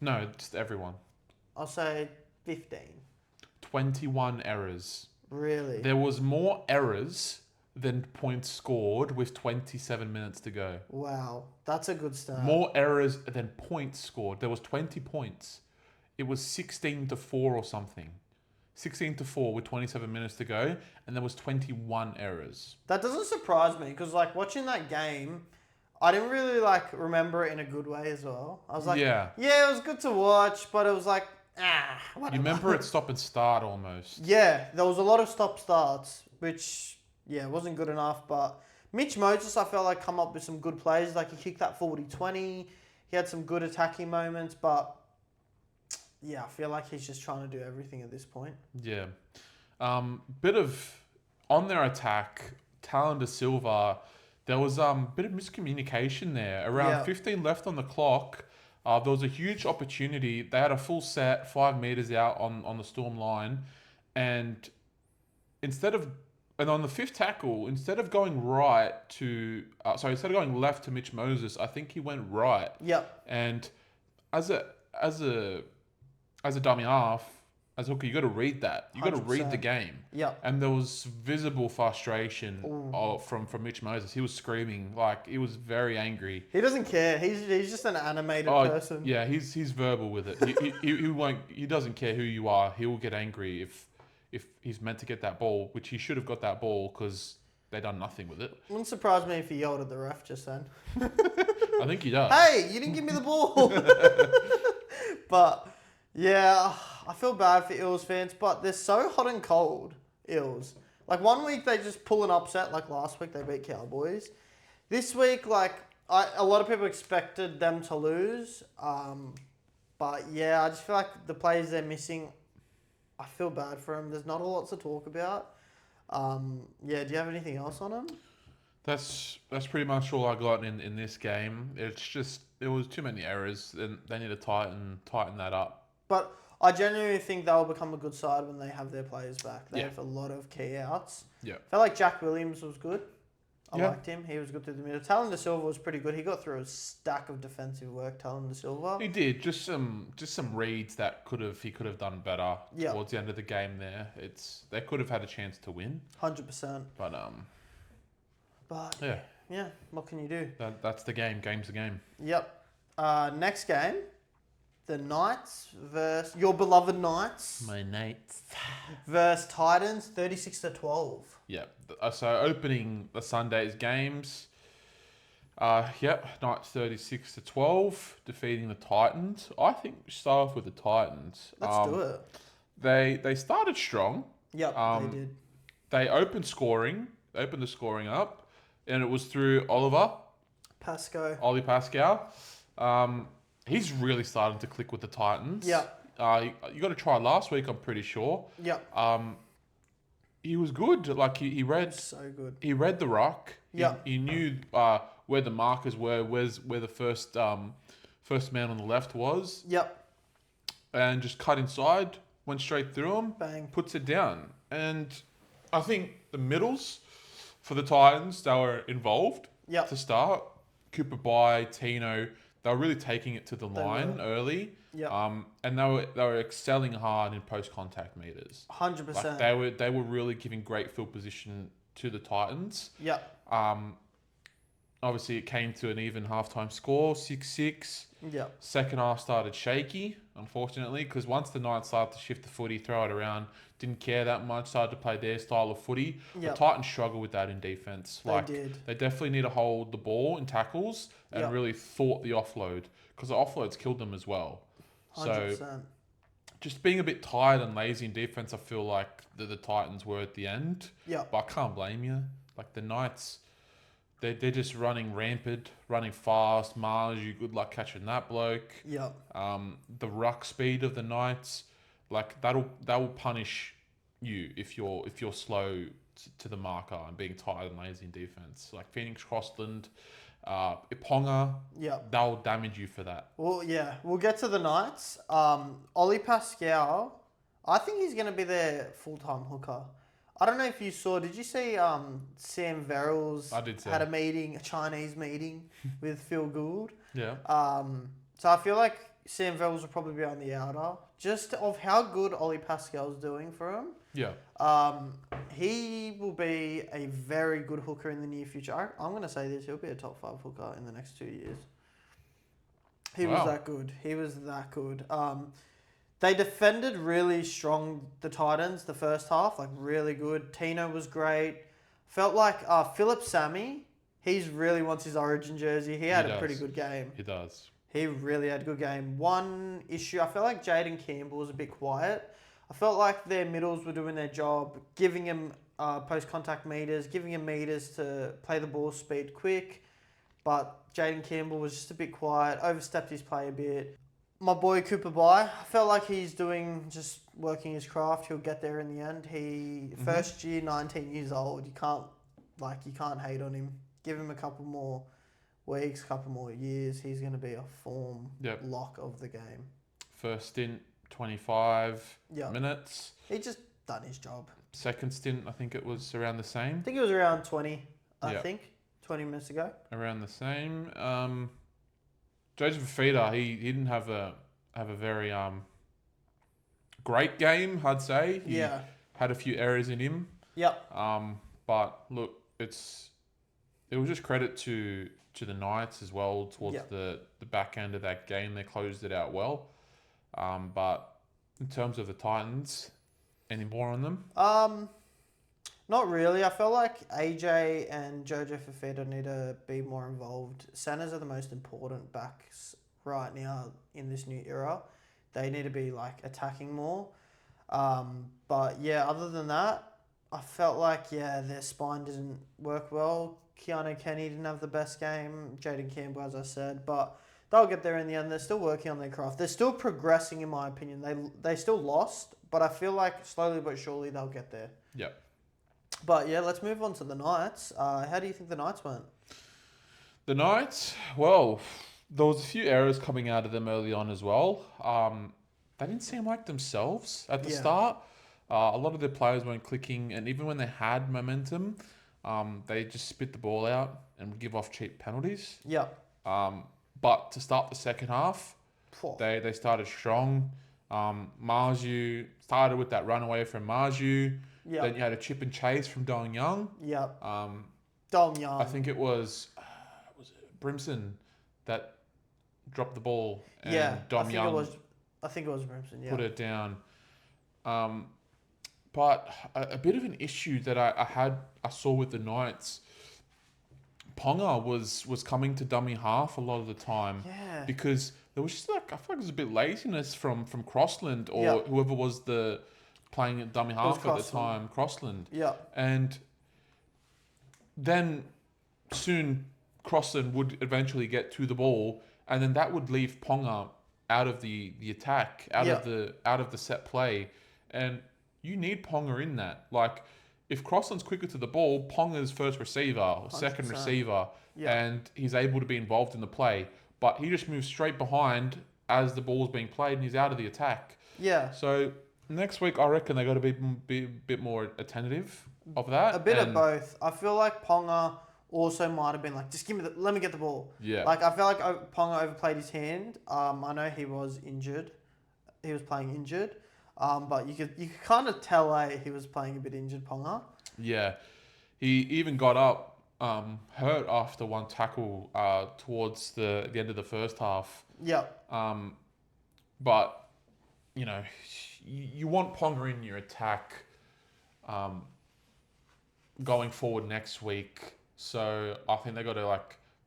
No, just everyone. I'll say 15. 21 errors. Really? There was more errors than points scored with 27 minutes to go. Wow. That's a good start. More errors than points scored. There was 20 points. It was 16-4 or something. 16-4 with 27 minutes to go, and there was 21 errors. That doesn't surprise me because, watching that game, I didn't really, remember it in a good way as well. I was like, yeah, it was good to watch, but it was like, whatever. You remember it stop and start almost. Yeah, there was a lot of stop-starts, which, wasn't good enough, but Mitch Moses, I felt like, come up with some good plays. Like, he kicked that 40-20. He had some good attacking moments, but yeah, I feel like he's just trying to do everything at this point. Yeah. Bit of, on their attack, Talon de Silva, there was a bit of miscommunication there. Around 15 left on the clock, there was a huge opportunity. They had a full set, 5 meters out on the Storm line, and instead of And on the fifth tackle, instead of going instead of going left to Mitch Moses, I think he went right. Yep. And as a as a as a dummy half, as a hooker, you got to read that. You got to read the 100%. game. Yep. And there was visible frustration Ooh. from Mitch Moses. He was screaming, like he was very angry. He doesn't care. He's just an animated person. Yeah, he's verbal with it. He won't. He doesn't care who you are. He will get angry if he's meant to get that ball, which he should have got that ball because they done nothing with it. Wouldn't surprise me if he yelled at the ref just then. I think he does. Hey, you didn't give me the ball. But yeah, I feel bad for Eels fans, but they're so hot and cold, Eels. Like one week they just pull an upset, like last week they beat Cowboys. This week, like a lot of people expected them to lose. But yeah, I just feel like the players they're missing, I feel bad for them. There's not a lot to talk about. Yeah, do you have anything else on them? That's pretty much all I got in this game. It's just there was too many errors, and they need to tighten that up. But I genuinely think they'll become a good side when they have their players back. They Yeah. have a lot of key outs. Yeah. Felt like Jack Williams was good. I Yeah. liked him. He was good through the middle. Talon De Silva was pretty good. He got through a stack of defensive work, Talon De Silva. He did just some reads that he could have done better Yeah. towards the end of the game. They could have had a chance to win, 100%. but But yeah, yeah, what can you do? that's the game. Game's the game. Yep. Next game, the Knights versus your beloved Knights My Knights. versus Titans, 36-12. Yeah. So opening the Sunday's games. Knights 36-12, defeating the Titans. I think we start off with the Titans. Let's do it. They started strong. Yep, Um, they did. They opened the scoring up, and it was through Ollie Pascal. He's really started to click with the Titans. Yep. You got to try last week, I'm pretty sure. Yep. He was good. Like he read So good. he read the rock. Yep. He knew where the markers were, where the first man on the left was, Yep. and just cut inside, went straight through him, Bang. puts it down. And I think the middles for the Titans, they were involved Yep. to start. Cooper By, Tino, they were really taking it to the line were. early. Yep. And they were excelling hard in post contact meters. 100%. Like they were really giving great field position to the Titans. Yep. Obviously, it came to an even halftime score, 6-6. Yep. Second half started shaky, unfortunately, because once the Knights started to shift the footy, throw it around, didn't care that much, started to play their style of footy. Yep. The Titans struggle with that in defense. They did. They definitely need to hold the ball in tackles and Yep. really thwart the offload, because the offloads killed them as well. 100%. So just being a bit tired and lazy in defense, I feel like the Titans were at the end. Yep. But I can't blame you. Like the Knights, they're just running rampant, running fast. Mars, you good luck catching that bloke. Yep. The ruck speed of the Knights, like that will punish you if you're slow to the marker and being tired and lazy in defense. Like Phoenix Crossland, Iponga, Yep. they'll damage you for that. Well, yeah, we'll get to the Knights. Ollie Pascal, I think he's going to be their full-time hooker. I don't know if you saw, did you see Sam Verrills I did see. had a Chinese meeting with Phil Gould? Yeah. So I feel like Sam Verrills will probably be on the outer, just of how good Ollie Pascal's doing for him. Yeah. He will be a very good hooker in the near future. I'm going to say this, he'll be a top 5 hooker in the next 2 years. He was that good. They defended really strong, the Titans, the first half, like really good. Tino was great. Felt like Philip Sammy, he's really wants his Origin jersey. He had a pretty good game. He does. He really had a good game. One issue, I felt like Jaden Campbell was a bit quiet. I felt like their middles were doing their job, giving him post-contact meters, giving him meters to play the ball speed quick. But Jaden Campbell was just a bit quiet, overstepped his play a bit. My boy Cooper By, I felt like he's just working his craft. He'll get there in the end. First year, 19 years old. You can't hate on him. Give him a couple more weeks, couple more years. He's going to be a form lock of the game. First stint, 25 Yep. minutes. He just done his job. Second stint, I think it was around the same. I think it was around 20. I Yep. think 20 minutes ago. Around the same. Joseph Fifita, he didn't have a very great game, I'd say. He Yeah. had a few errors in him. Yep. But look, it was just credit to the Knights as well towards Yep. the back end of that game. They closed it out well. But in terms of the Titans, any more on them? Not really. I feel like AJ and Jojo Fafita need to be more involved. Centers are the most important backs right now in this new era. They need to be like attacking more. But yeah, other than that, I felt like their spine didn't work well. Keanu Kenny didn't have the best game. Jaden Campbell, as I said, but they'll get there in the end. They're still working on their craft. They're still progressing, in my opinion. They still lost, but I feel like slowly but surely they'll get there. Yep. But yeah, let's move on to the Knights. How do you think the Knights went? The Knights, well, there was a few errors coming out of them early on as well. They didn't seem like themselves at the start. A lot of their players weren't clicking, and even when they had momentum, they just spit the ball out and would give off cheap penalties. Yeah. But to start the second half, they started strong. Marju started with that runaway from Marju. Yeah. Then you had a chip and chase from Dong Young. Yeah. Dong Young. I think it was Brimson that dropped the ball and Dom Young I think it was Brimson, put it down. But a bit of an issue that I saw with the Knights, Ponga was coming to dummy half a lot of the time. Yeah. Because there was just I feel like there was a bit laziness from Crossland or whoever was playing at dummy half at the time, Crossland. Yeah. And then soon Crossland would eventually get to the ball, and then that would leave Ponga out of the attack, out of the set play, and you need Ponga in that. Like, if Crossland's quicker to the ball, Ponga's first receiver or second 100%. receiver, and he's able to be involved in the play. But he just moves straight behind as the ball's being played, and he's out of the attack. Yeah. So next week, I reckon they got to be a bit more attentive of that. A bit of both. I feel like Ponga also might have been like, just let me get the ball. Yeah. Like, I feel like Ponga overplayed his hand. I know he was injured. He was playing injured. But you could kind of tell he was playing a bit injured, Ponga. Yeah. He even got up hurt after one tackle towards the end of the first half. Yeah. But, you want Ponga in your attack going forward next week. So I think they got to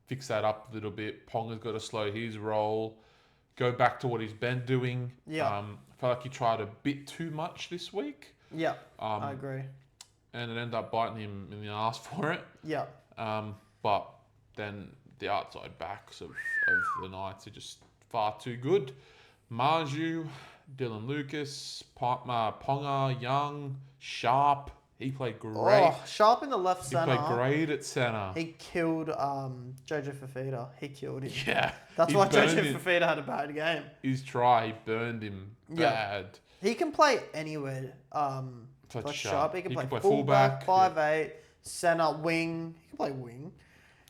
fix that up a little bit. Ponga's got to slow his roll, go back to what he's been doing. Yeah. I feel like he tried a bit too much this week. Yeah. I agree. And it ended up biting him in the ass for it. Yeah. But then the outside backs of the Knights are just far too good. Marju, Dylan Lucas, Ponga, Young, Sharp. He played great. Oh, Sharp in the left centre. He played great at centre. He killed Jojo Fafita. He killed him. Yeah. That's why Jojo Fafita had a bad game. His try, he burned him bad. He can play anywhere. Such Sharp. He can play fullback, 5'8", centre, wing. He can play wing.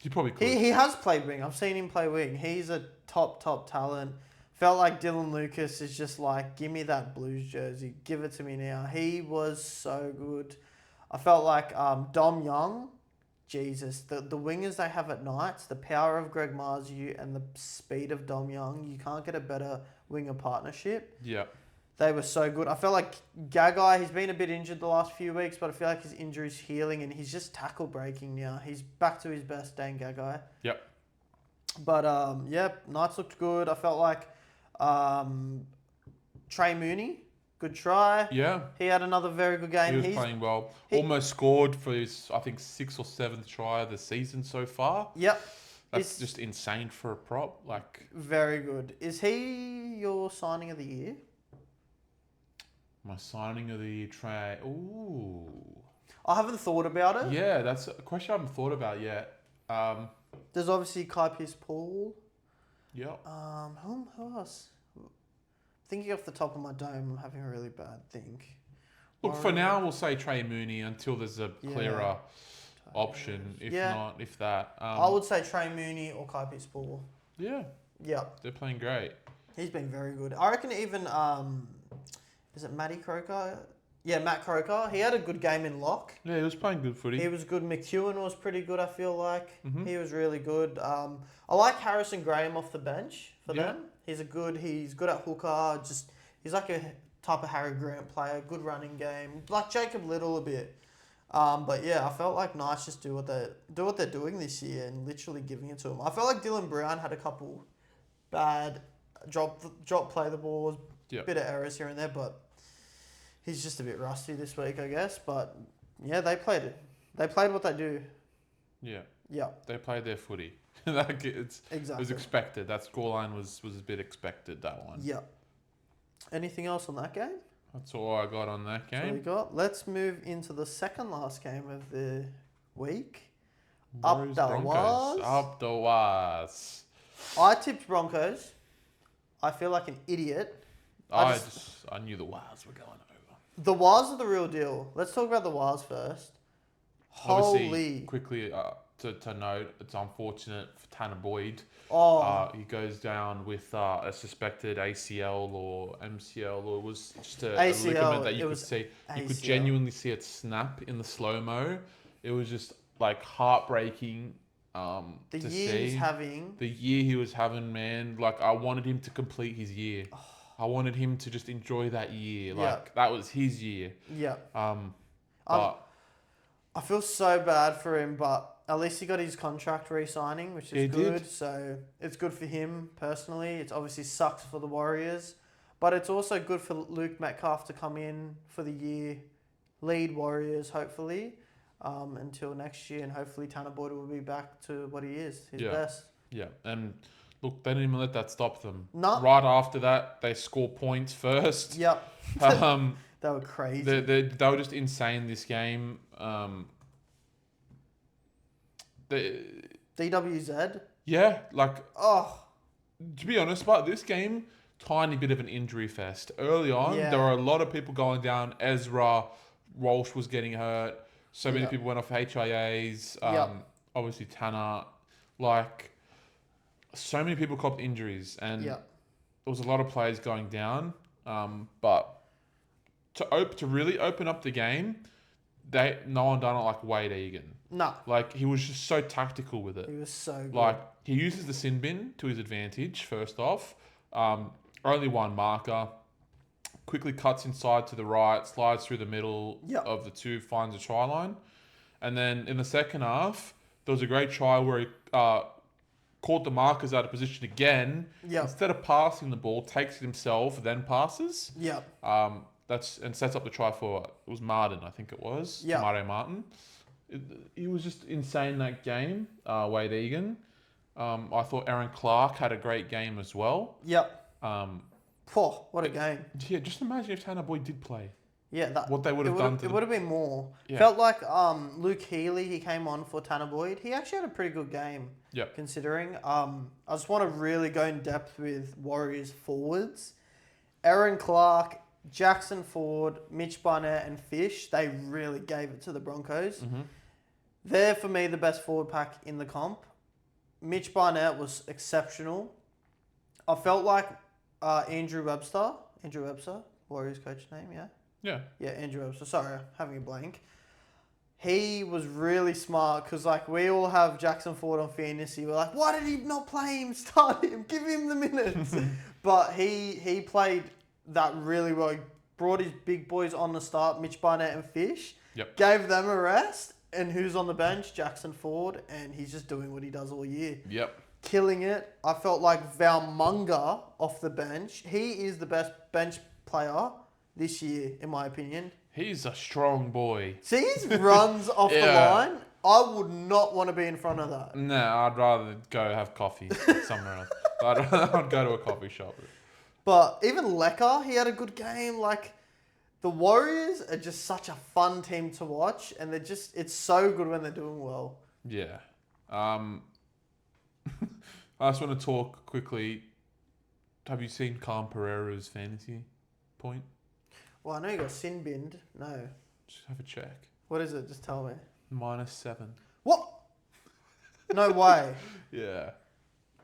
You probably could. He has played wing. I've seen him play wing. He's a top talent. Felt like Dylan Lucas is just like, give me that Blues jersey. Give it to me now. He was so good. I felt like Dom Young, Jesus, the wingers they have at Knights, the power of Greg Marzu and the speed of Dom Young, you can't get a better winger partnership. Yeah. They were so good. I felt like Gagai, he's been a bit injured the last few weeks, but I feel like his injury's healing and he's just tackle breaking now. He's back to his best, Dan Gagai. Yep. But, Knights looked good. I felt like Trey Mooney, good try. Yeah. He had another very good game. He was playing well. Almost scored for his, I think, 6th or 7th try of the season so far. Yep. That's just insane for a prop. Very good. Is he your signing of the year? My signing of the year, Trey. Ooh. I haven't thought about it. Yeah, that's a question I haven't thought about yet. There's obviously Kai Pearce-Paul. Yeah. Who else? Thinking off the top of my dome, I'm having a really bad think. Look, for now, we'll say Trey Mooney until there's a clearer option. If not, if that. I would say Trey Mooney or Kai Spore. Yeah. Yeah. They're playing great. He's been very good. I reckon even, is it Matty Croker? Yeah, Matt Croker. He had a good game in lock. Yeah, he was playing good footy. He was good. McEwen was pretty good, I feel like. Mm-hmm. He was really good. I like Harrison Graham off the bench for them. He's good at hooker. He's like a type of Harry Grant player. Good running game. Like Jacob Little a bit. But yeah, I felt like Knights just do what they're doing this year and literally giving it to them. I felt like Dylan Brown had a couple bad drop play the balls, bit of errors here and there, but he's just a bit rusty this week, I guess. But yeah, they played it. They played what they do. Yeah. Yeah. They played their footy. It was expected. That scoreline was a bit expected, that one. Yeah. Anything else on that game? That's all I got on that game. Let's move into the second last game of the week. Up the Waz. I tipped Broncos. I feel like an idiot. I knew the Waz were going over. The Waz are the real deal. Let's talk about the Waz first. Obviously, quickly to note, it's unfortunate for Tanner Boyd. He goes down with a suspected ACL or MCL, or it was just a ligament that you could see. You could genuinely see it snap in the slow-mo. It was just like heartbreaking the to year see. he's having. The year he was having, man. Like, I wanted him to complete his year. I wanted him to just enjoy that year. Like, that was his year. Yeah. But I feel so bad for him, but at least he got his contract re-signing, which is good. Did. So it's good for him personally. It obviously sucks for the Warriors, but it's also good for Luke Metcalf to come in for the year, lead Warriors hopefully, until next year, and hopefully Tanner Boyd will be back to what he is, his best. Yeah, and look, they didn't even let that stop them. No. Right after that, they score points first. Yep. They were crazy. They were just insane this game. DWZ? Yeah, to be honest, about this game, tiny bit of an injury fest. Early on, there were a lot of people going down. Ezra, Walsh was getting hurt. So many people went off HIAs. Obviously, Tanner. So many people copped injuries. And there was a lot of players going down. But to really open up the game, no one done it like Wade Egan. No. He was just so tactical with it. He was so good. He uses the sin bin to his advantage, first off. Only one marker. Quickly cuts inside to the right, slides through the middle of the two, finds a try line. And then in the second half, there was a great try where he caught the markers out of position again. Instead of passing the ball, takes it himself, then passes. And sets up the try for, it was Martin, I think it was. Mario Martin. He was just insane that game, Wade Egan. I thought Aaron Clark had a great game as well. What a game. Yeah, just imagine if Tanner Boyd did play. Yeah, what they would have done to them. It would have been more. Felt like Luke Healy, he came on for Tanner Boyd. He actually had a pretty good game, considering. I just want to really go in depth with Warriors forwards. Aaron Clark, Jackson Ford, Mitch Barnett and Fish, they really gave it to the Broncos. Mm-hmm. They're, for me, the best forward pack in the comp. Mitch Barnett was exceptional. I felt like Andrew Webster, Warriors coach name, Yeah, Andrew Webster. Sorry, having a blank. He was really smart because, we all have Jackson Ford on fantasy. We're like, why did he not play him? Start him. Give him the minutes. But he played that really well. He brought his big boys on the start, Mitch Barnett and Fish. Gave them a rest. And who's on the bench? Jackson Ford. And he's just doing what he does all year. Killing it. I felt like Valmunga off the bench. He is the best bench player this year, in my opinion. He's a strong boy. See his runs off the line? I would not want to be in front of that. No, I'd rather go have coffee somewhere else. I'd go to a coffee shop. But even Lecker, he had a good game. The Warriors are just such a fun team to watch, and it's so good when they're doing well. Yeah. I just want to talk quickly. Have you seen Calm Pereira's fantasy point? Well, I know you got sin binned. No. Just have a check. What is it? Just tell me. -7. What? No way. Yeah.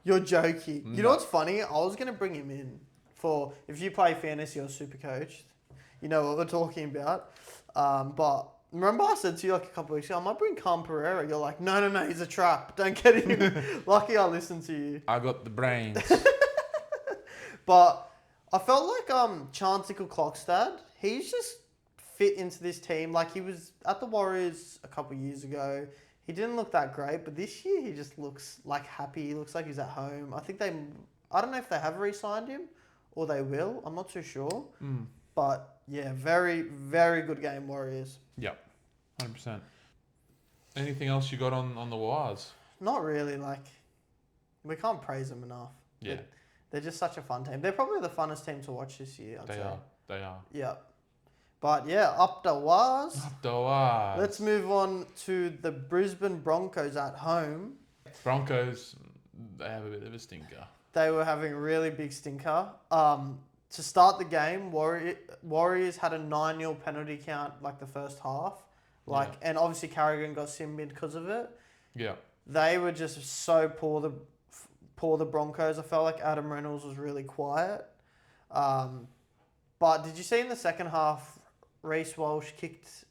You're joking. You know No. what's funny? I was going to bring him in for if you play fantasy or super coach, you know what we're talking about. But remember I said to you like a couple of weeks ago, I might bring Cam Pereira. You're like, no, he's a trap. Don't get him. Lucky I listened to you. I got the brains. But I felt like Chanticle Clockstad, he's just fit into this team. Like he was at the Warriors a couple of years ago. He didn't look that great, but this year he just looks like happy. He looks like he's at home. I don't know if they have re-signed him or they will. I'm not too sure. But yeah, very, very good game, Warriors. Yep. 100%. Anything else you got on the Wires? Not really. Like, we can't praise them enough. Yeah. They're just such a fun team. They're probably the funnest team to watch this year, I'd say. They are. Yeah. But yeah, up the Wires. Up the Wires. Let's move on to the Brisbane Broncos at home. Broncos, they have a bit of a stinker. They were having a really big stinker. To start the game, Warriors had a 9-0 penalty count like the first half. And obviously Carrigan got sin binned because of it. Yeah. They were just so poor, the Broncos. I felt like Adam Reynolds was really quiet. But did you see in the second half, Reece Walsh kicked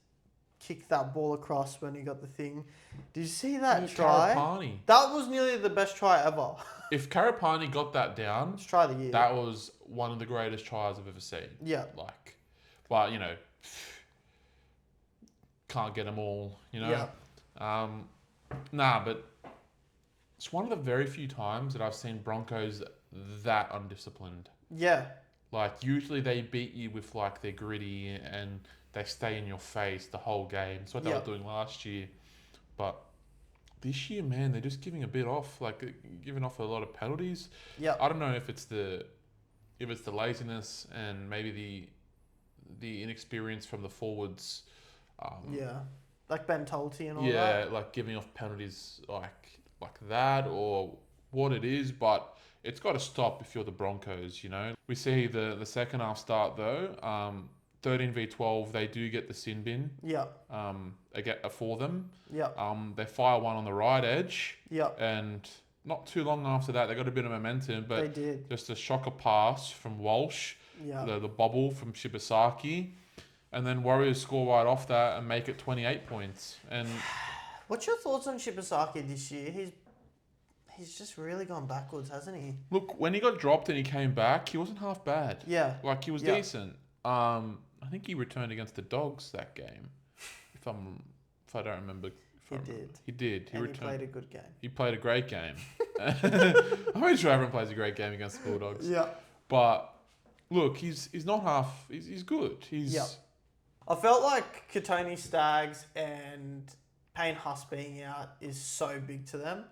that ball across when he got the thing? Did you see that try? Karapani. That was nearly the best try ever. If Karapani got that down, Let's try the year. that was one of the greatest tries I've ever seen. Yeah. But, can't get them all, Yeah. But it's one of the very few times that I've seen Broncos that undisciplined. Yeah. Usually they beat you with, they're gritty and they stay in your face the whole game. It's what they were doing last year. But this year, man, they're just giving a bit off, giving off a lot of penalties. Yeah. I don't know if it's the laziness and maybe the inexperience from the forwards. Like Ben Tolte and all that. Yeah, giving off penalties like that or what it is, but it's got to stop if you're the Broncos, We see the second half start though. 13v12, they do get the sin bin. Yeah. For them. Yeah. They fire one on the right edge. Yeah. And not too long after that, they got a bit of momentum, but They did. just a shocker pass from Walsh. Yeah. The bobble from Shibasaki. And then Warriors score right off that and make it 28 points. And What's your thoughts on Shibasaki this year? He's just really gone backwards, hasn't he? look, when he got dropped and he came back, he wasn't half bad. Yeah. He was decent. I think he returned against the Dogs that game. If I don't remember. He did. He played a good game. He played a great game. I'm pretty sure everyone plays a great game against the Bulldogs. Yeah. But look, he's not half. He's good. I felt like Katoni Staggs and Payne Huss being out is so big to them,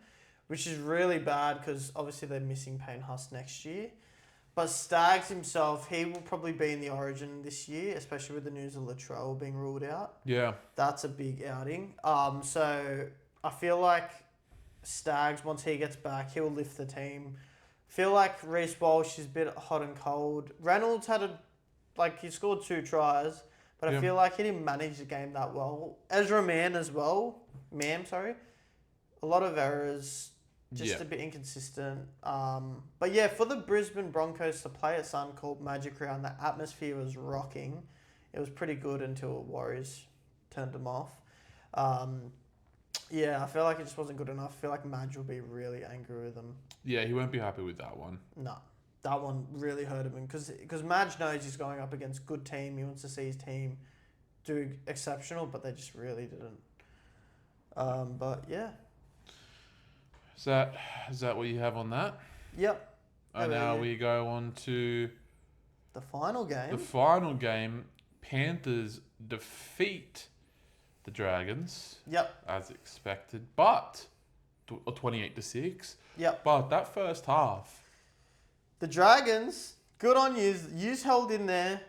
which is really bad because obviously they're missing Payne Huss next year. But Staggs himself, he will probably be in the Origin this year, especially with the news of Latrell being ruled out. Yeah. That's a big outing. So I feel like Staggs, once he gets back, he'll lift the team. Feel like Reece Walsh is a bit hot and cold. Reynolds he scored 2 tries, but I feel like he didn't manage the game that well. Ezra Mann as well. A lot of errors. Just a bit inconsistent. But yeah, for the Brisbane Broncos to play at something called Magic Round, the atmosphere was rocking. It was pretty good until Warriors turned them off. I feel like it just wasn't good enough. I feel like Madge will be really angry with them. Yeah, he won't be happy with that one. No, that one really hurt him. Because Madge knows he's going up against good team. He wants to see his team do exceptional, but they just really didn't. But yeah. Is that what you have on that? Yep. And now we go on to the final game. The final game, Panthers defeat the Dragons. Yep. As expected, but 28-6. Yep. But that first half, the Dragons, good on you. Yous held in there.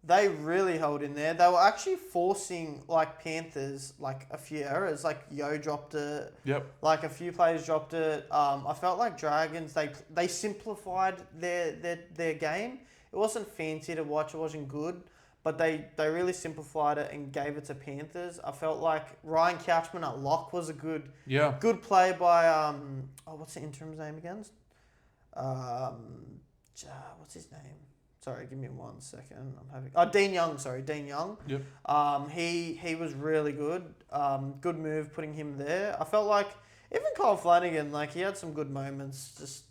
They really held in there. They were actually forcing Panthers a few errors. Yo dropped it. Yep. A few players dropped it. I felt like Dragons they simplified their game. It wasn't fancy to watch. It wasn't good, but they really simplified it and gave it to Panthers. I felt like Ryan Couchman at lock was a good play by what's the interim's name again? What's his name? Sorry, give me 1 second. Dean Young. Sorry, Dean Young. Yep. He was really good. Good move putting him there. I felt like even Kyle Flanagan, like he had some good moments. Just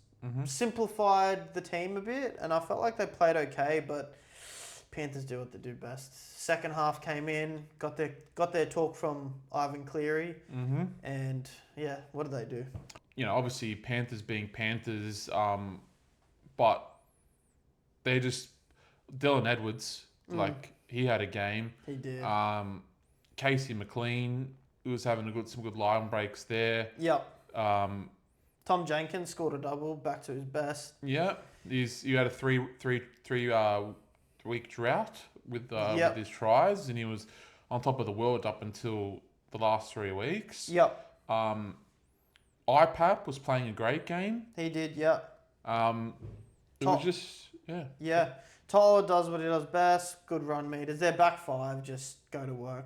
simplified the team a bit, and I felt like they played okay. But Panthers do what they do best. Second half came in, got their talk from Ivan Cleary, and yeah, what did they do? Obviously Panthers being Panthers, but they just Dylan Edwards, like he had a game. He did. Casey McLean was having some good line breaks there. Yep. Tom Jenkins scored a double, back to his best. Yeah, you had a three week drought with his tries, and he was on top of the world up until the last 3 weeks. Yep. IPAP was playing a great game. He did. Yep. It was just Yeah. Toller does what he does best. Good run meters. Their back five just go to work.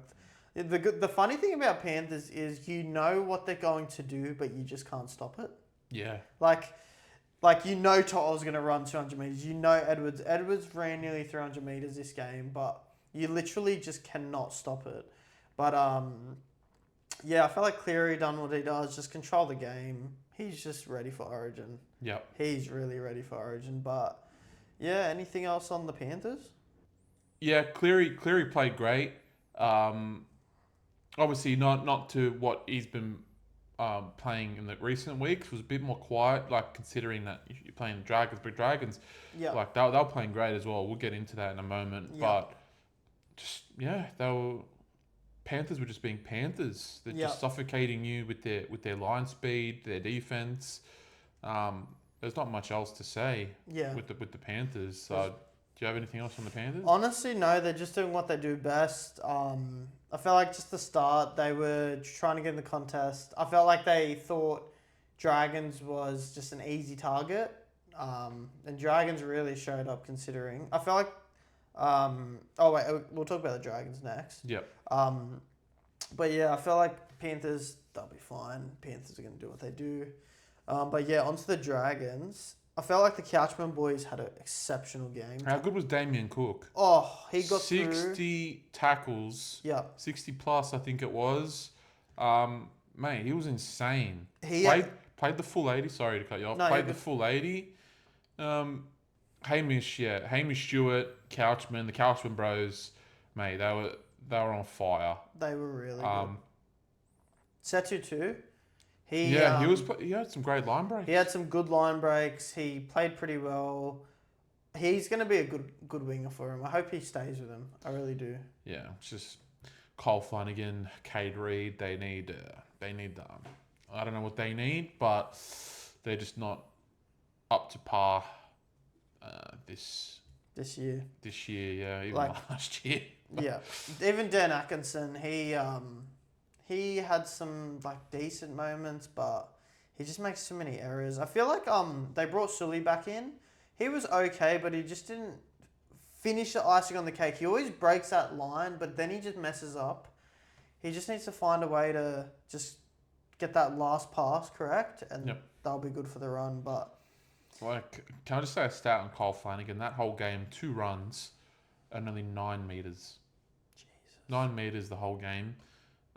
The funny thing about Panthers is you know what they're going to do, but you just can't stop it. Yeah. Like Toller's going to run 200 meters. Edwards ran nearly 300 meters this game, but you literally just cannot stop it. But I feel like Cleary done what he does, just control the game. He's just ready for Origin. Yep. He's really ready for Origin. But yeah, anything else on the Panthers? Yeah, Cleary played great. Obviously not to what he's been playing in the recent weeks. Was a bit more quiet, like considering that you're playing the big Dragons. Yeah. Like they were playing great as well. We'll get into that in a moment. Yep. But just Panthers were just being Panthers. They're just suffocating you with their line speed, their defense. There's not much else to say. With the Panthers. So, do you have anything else on the Panthers? Honestly, no. They're just doing what they do best. I felt like just the start, they were trying to get in the contest. I felt like they thought Dragons was just an easy target. And Dragons really showed up considering. I felt like... we'll talk about the Dragons next. Yep. But yeah, I feel like Panthers, they'll be fine. Panthers are going to do what they do. But yeah, onto the Dragons. I felt like the Couchman boys had an exceptional game. How good was Damien Cook? Oh, he got 60 tackles. Yeah. 60 plus, I think it was. Mate, he was insane. He played the full 80. Sorry to cut you off. No, played the full 80. Hamish Stewart, Couchman, the Couchman bros, mate, they were on fire. They were really good. Setu too. He had some great line breaks. He had some good line breaks. He played pretty well. He's going to be a good winger for him. I hope he stays with him. I really do. Yeah, it's just Cole Flanagan, Cade Reed. They need I don't know what they need, but they're just not up to par. This year, yeah, even last year. Yeah, even Dan Atkinson, he had some decent moments, but he just makes too many errors. I feel like they brought Sully back in. He was okay, but he just didn't finish the icing on the cake. He always breaks that line, but then he just messes up. He just needs to find a way to just get that last pass correct, and that'll be good for the run. But can I just say a stat on Cole Flanagan? That whole game, 2 runs and only 9 meters. Jesus. 9 meters the whole game.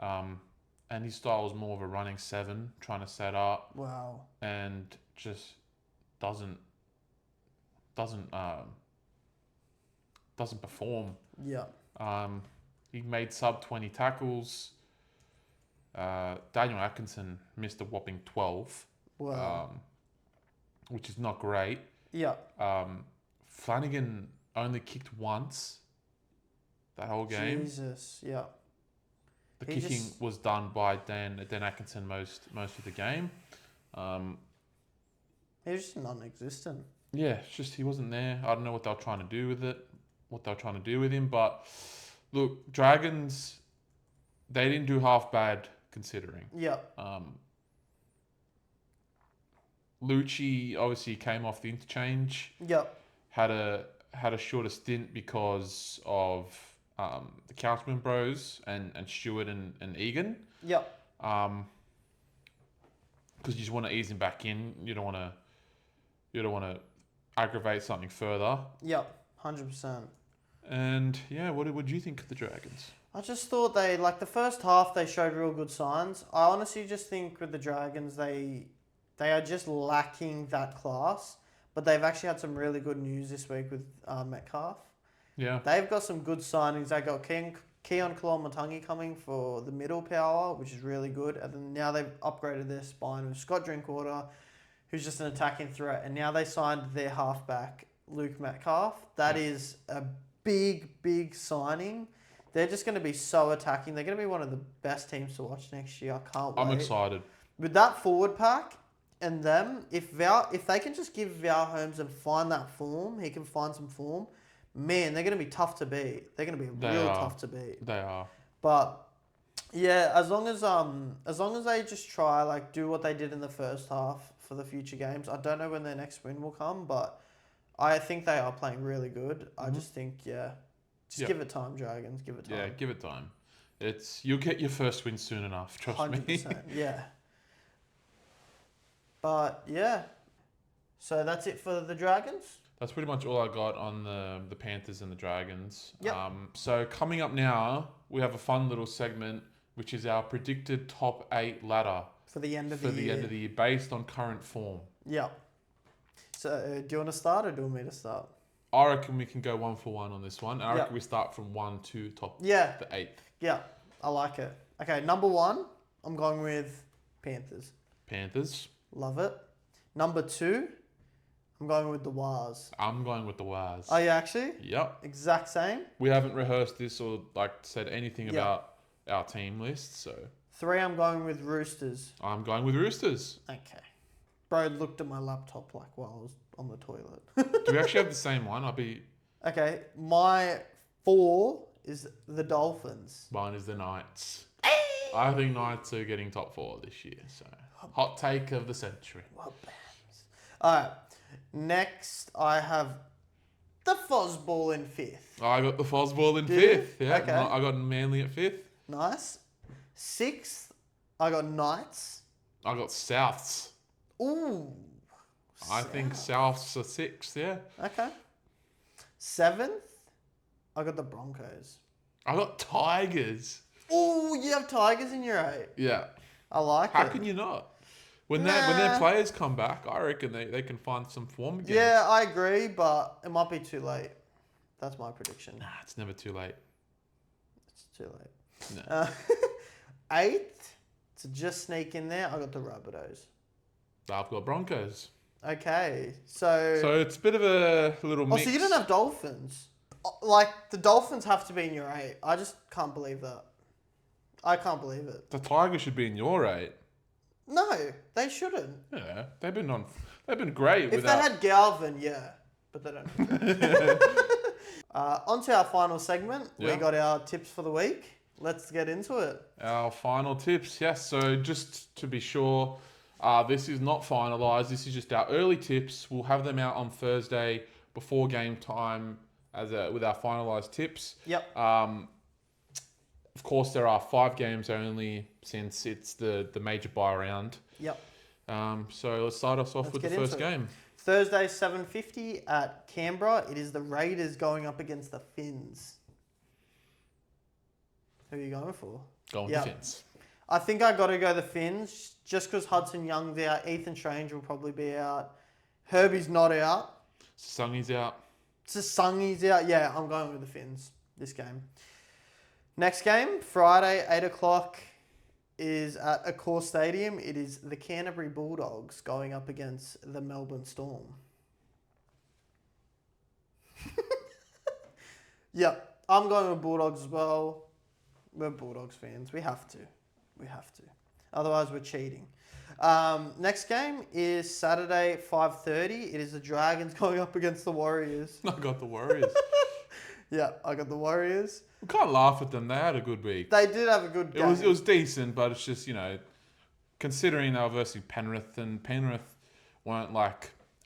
And his style was more of a running 7, trying to set up. Wow. And just doesn't perform. Yeah. He made sub 20 tackles. Daniel Atkinson missed a whopping 12. Wow. Which is not great. Yeah. Flanagan only kicked once that whole game. Jesus, yeah. The kicking was done by Dan Atkinson most of the game. He was just non-existent. Yeah, it's just he wasn't there. I don't know what they were trying to do with him. But look, Dragons, they didn't do half bad considering. Yeah. Lucci obviously came off the interchange. Yep. Had had a shorter stint because of the Couchman Bros and Stewart and Egan. Yep. Because you just want to ease him back in. You don't want to aggravate something further. Yep. 100%. And yeah, what do you think of the Dragons? I just thought they, like the first half, they showed real good signs. I honestly just think with the Dragons, they are just lacking that class. But they've actually had some really good news this week with Metcalf. Yeah. They've got some good signings. They got Keon Kalamatangi coming for the middle power, which is really good. And then now they've upgraded their spine with Scott Drinkwater, who's just an attacking threat. And now they signed their halfback, Luke Metcalf. That is a big signing. They're just going to be so attacking. They're going to be one of the best teams to watch next year. I can't wait. I'm excited. With that forward pack and them, if they can just give Val Holmes and find that form, he can find some form, man, they're going to be tough to beat. They're going to be tough to beat. They are. But yeah, as long as they just try, like, do what they did in the first half for the future games. I don't know when their next win will come, but I think they are playing really good. I just think, give it time, Dragons. Give it time. Yeah, give it time. You'll get your first win soon enough. Trust 100%, me. Yeah. But yeah, so that's it for the Dragons. That's pretty much all I got on the Panthers and the Dragons. Yep. So coming up now, we have a fun little segment, which is our predicted top 8 ladder For the end of the year. end of the year, based on current form. Yeah. So do you want to start or do you want me to start? I reckon we can go 1 for 1 on this one. I reckon we start from 1 to the 8th. Yeah, I like it. Okay, number 1, I'm going with Panthers. Panthers. Love it. Number 2, I'm going with the Wars. I'm going with the Wars. Are you actually? Yep. Exact same. We haven't rehearsed this or said anything about our team list, so 3, I'm going with Roosters. I'm going with Roosters. Okay. Bro looked at my laptop like while I was on the toilet. Do we actually have the same one? Okay, my 4 is the Dolphins. Mine is the Knights. I think Knights are getting top 4 this year, so hot take of the century. Alright, next I have the Fozball in 5th. I got the Fozball in Do you? 5th. Yeah, Okay. I got Manly at 5th. Nice. 6th, I got Knights. I got Souths. Ooh. I think Souths are 6th, yeah. Okay. 7th, I got the Broncos. I got Tigers. Ooh, you have Tigers in your 8. Yeah. I like How it. can you not? When their players come back, I reckon they can find some form again. Yeah, I agree, but it might be too late. That's my prediction. Nah, it's never too late. It's too late. No. 8th, to just sneak in there, I got the Rabbitohs. I've got Broncos. Okay, so it's a bit of a little mix. so you don't have Dolphins. Like, the Dolphins have to be in your 8. I just can't believe that. I can't believe it. The Tigers should be in your 8. No, they shouldn't. Yeah, they've been great. If they had Galvin, yeah, but they don't. On to our final segment. We Yeah. got our tips for the week. Let's get into it. Our final tips, yes. So just to be sure, this is not finalised. This is just our early tips. We'll have them out on Thursday before game time with our finalised tips. Yep. Of course, there are 5 games only since it's the major bye round. Yep. So let's start us off with the first game. Thursday, 7:50 at Canberra. It is the Raiders going up against the Finns. Who are you going for? Going with the Finns. I think I got to go the Finns just because Hudson Young's out. Ethan Strange will probably be out. Herbie's not out. Sungy's out. Sasangi's out. Yeah, I'm going with the Finns this game. Next game, Friday, 8 o'clock, is at Accor Stadium. It is the Canterbury Bulldogs going up against the Melbourne Storm. Yep, I'm going with Bulldogs as well. We're Bulldogs fans. We have to. Otherwise, we're cheating. Next game is Saturday, 5:30. It is the Dragons going up against the Warriors. I got the Warriors. Yeah, I got the Warriors. We can't laugh at them. They had a good week. They did have a good game. It was decent, but it's just, considering they were versus Penrith, and Penrith weren't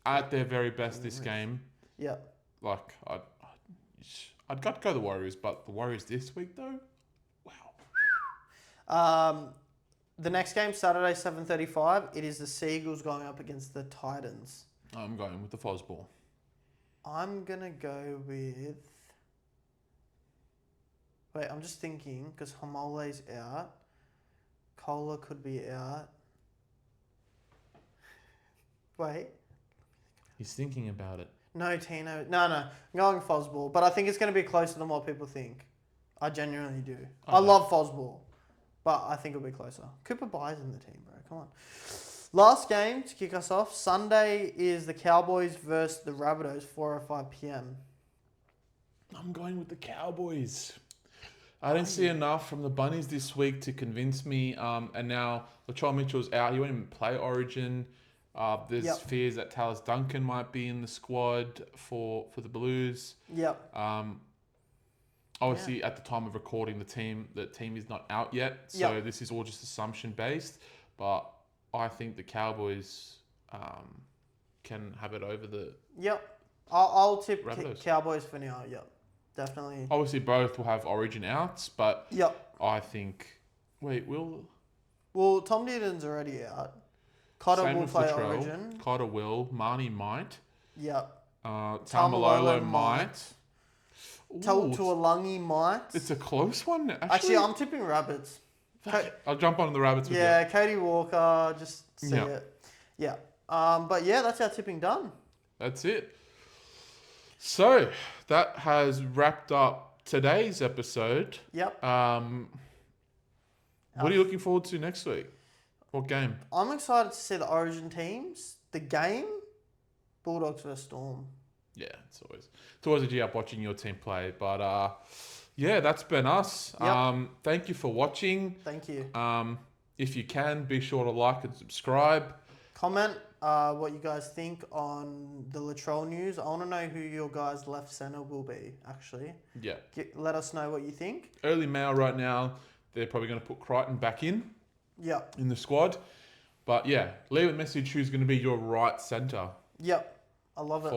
at their very best this game. Yeah. like I'd go the Warriors, but the Warriors this week though, wow. The next game, Saturday, 7:35. It is the Seagulls going up against the Titans. I'm going with the Fosball. I'm gonna go with. Wait, I'm just thinking because Homole's out. Kohler could be out. Wait. He's thinking about it. No, Tino. No. I'm going Fosball, but I think it's going to be closer than what people think. I genuinely do. Okay. I love Fosball, but I think it'll be closer. Cooper Bye's in the team, bro. Come on. Last game to kick us off. Sunday is the Cowboys versus the Rabbitohs, 4:05 p.m. I'm going with the Cowboys. I didn't see enough from the Bunnies this week to convince me. And now Latrell Mitchell's out. He won't even play Origin. There's fears that Tallis Duncan might be in the squad for the Blues. Yep. Obviously, at the time of recording, the team is not out yet. So this is all just assumption based. But I think the Cowboys can have it over the. Yep. I'll tip Cowboys for now. Yep. Definitely. Obviously, both will have Origin outs, but I think. Wait, Well, Tom Dearden's already out. Cotter will play Origin. Cotter will. Marnie might. Yep. Taumalolo might. Tuolangi might. It's a close one. Actually, I'm tipping Rabbits. I'll jump on the Rabbits with you. Yeah, Cody Walker, just see it. Yeah. But yeah, that's our tipping done. That's it. So, that has wrapped up today's episode. Yep. What are you looking forward to next week? What game? I'm excited to see the Origin teams. The game, Bulldogs vs Storm. Yeah, it's always a G up watching your team play. But yeah, that's been us. Yep. Thank you for watching. Thank you. If you can, be sure to like and subscribe. Comment what you guys think on the Latrell news. I want to know who your guys' left centre will be, actually. Yeah. Let us know what you think. Early mail right now, they're probably going to put Crichton back in. Yep. In the squad. But yeah, leave a message who's going to be your right centre. Yep. I love it.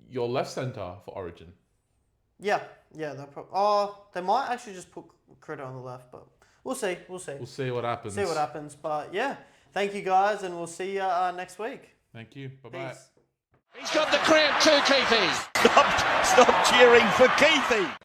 Your left centre for Origin. Yeah. Yeah. They might actually just put Critter on the left, but we'll see. We'll see what happens. But yeah, thank you guys, and we'll see you next week. Thank you. Bye-bye. He's got the cramp too, Keithy. Stop cheering for Keithy.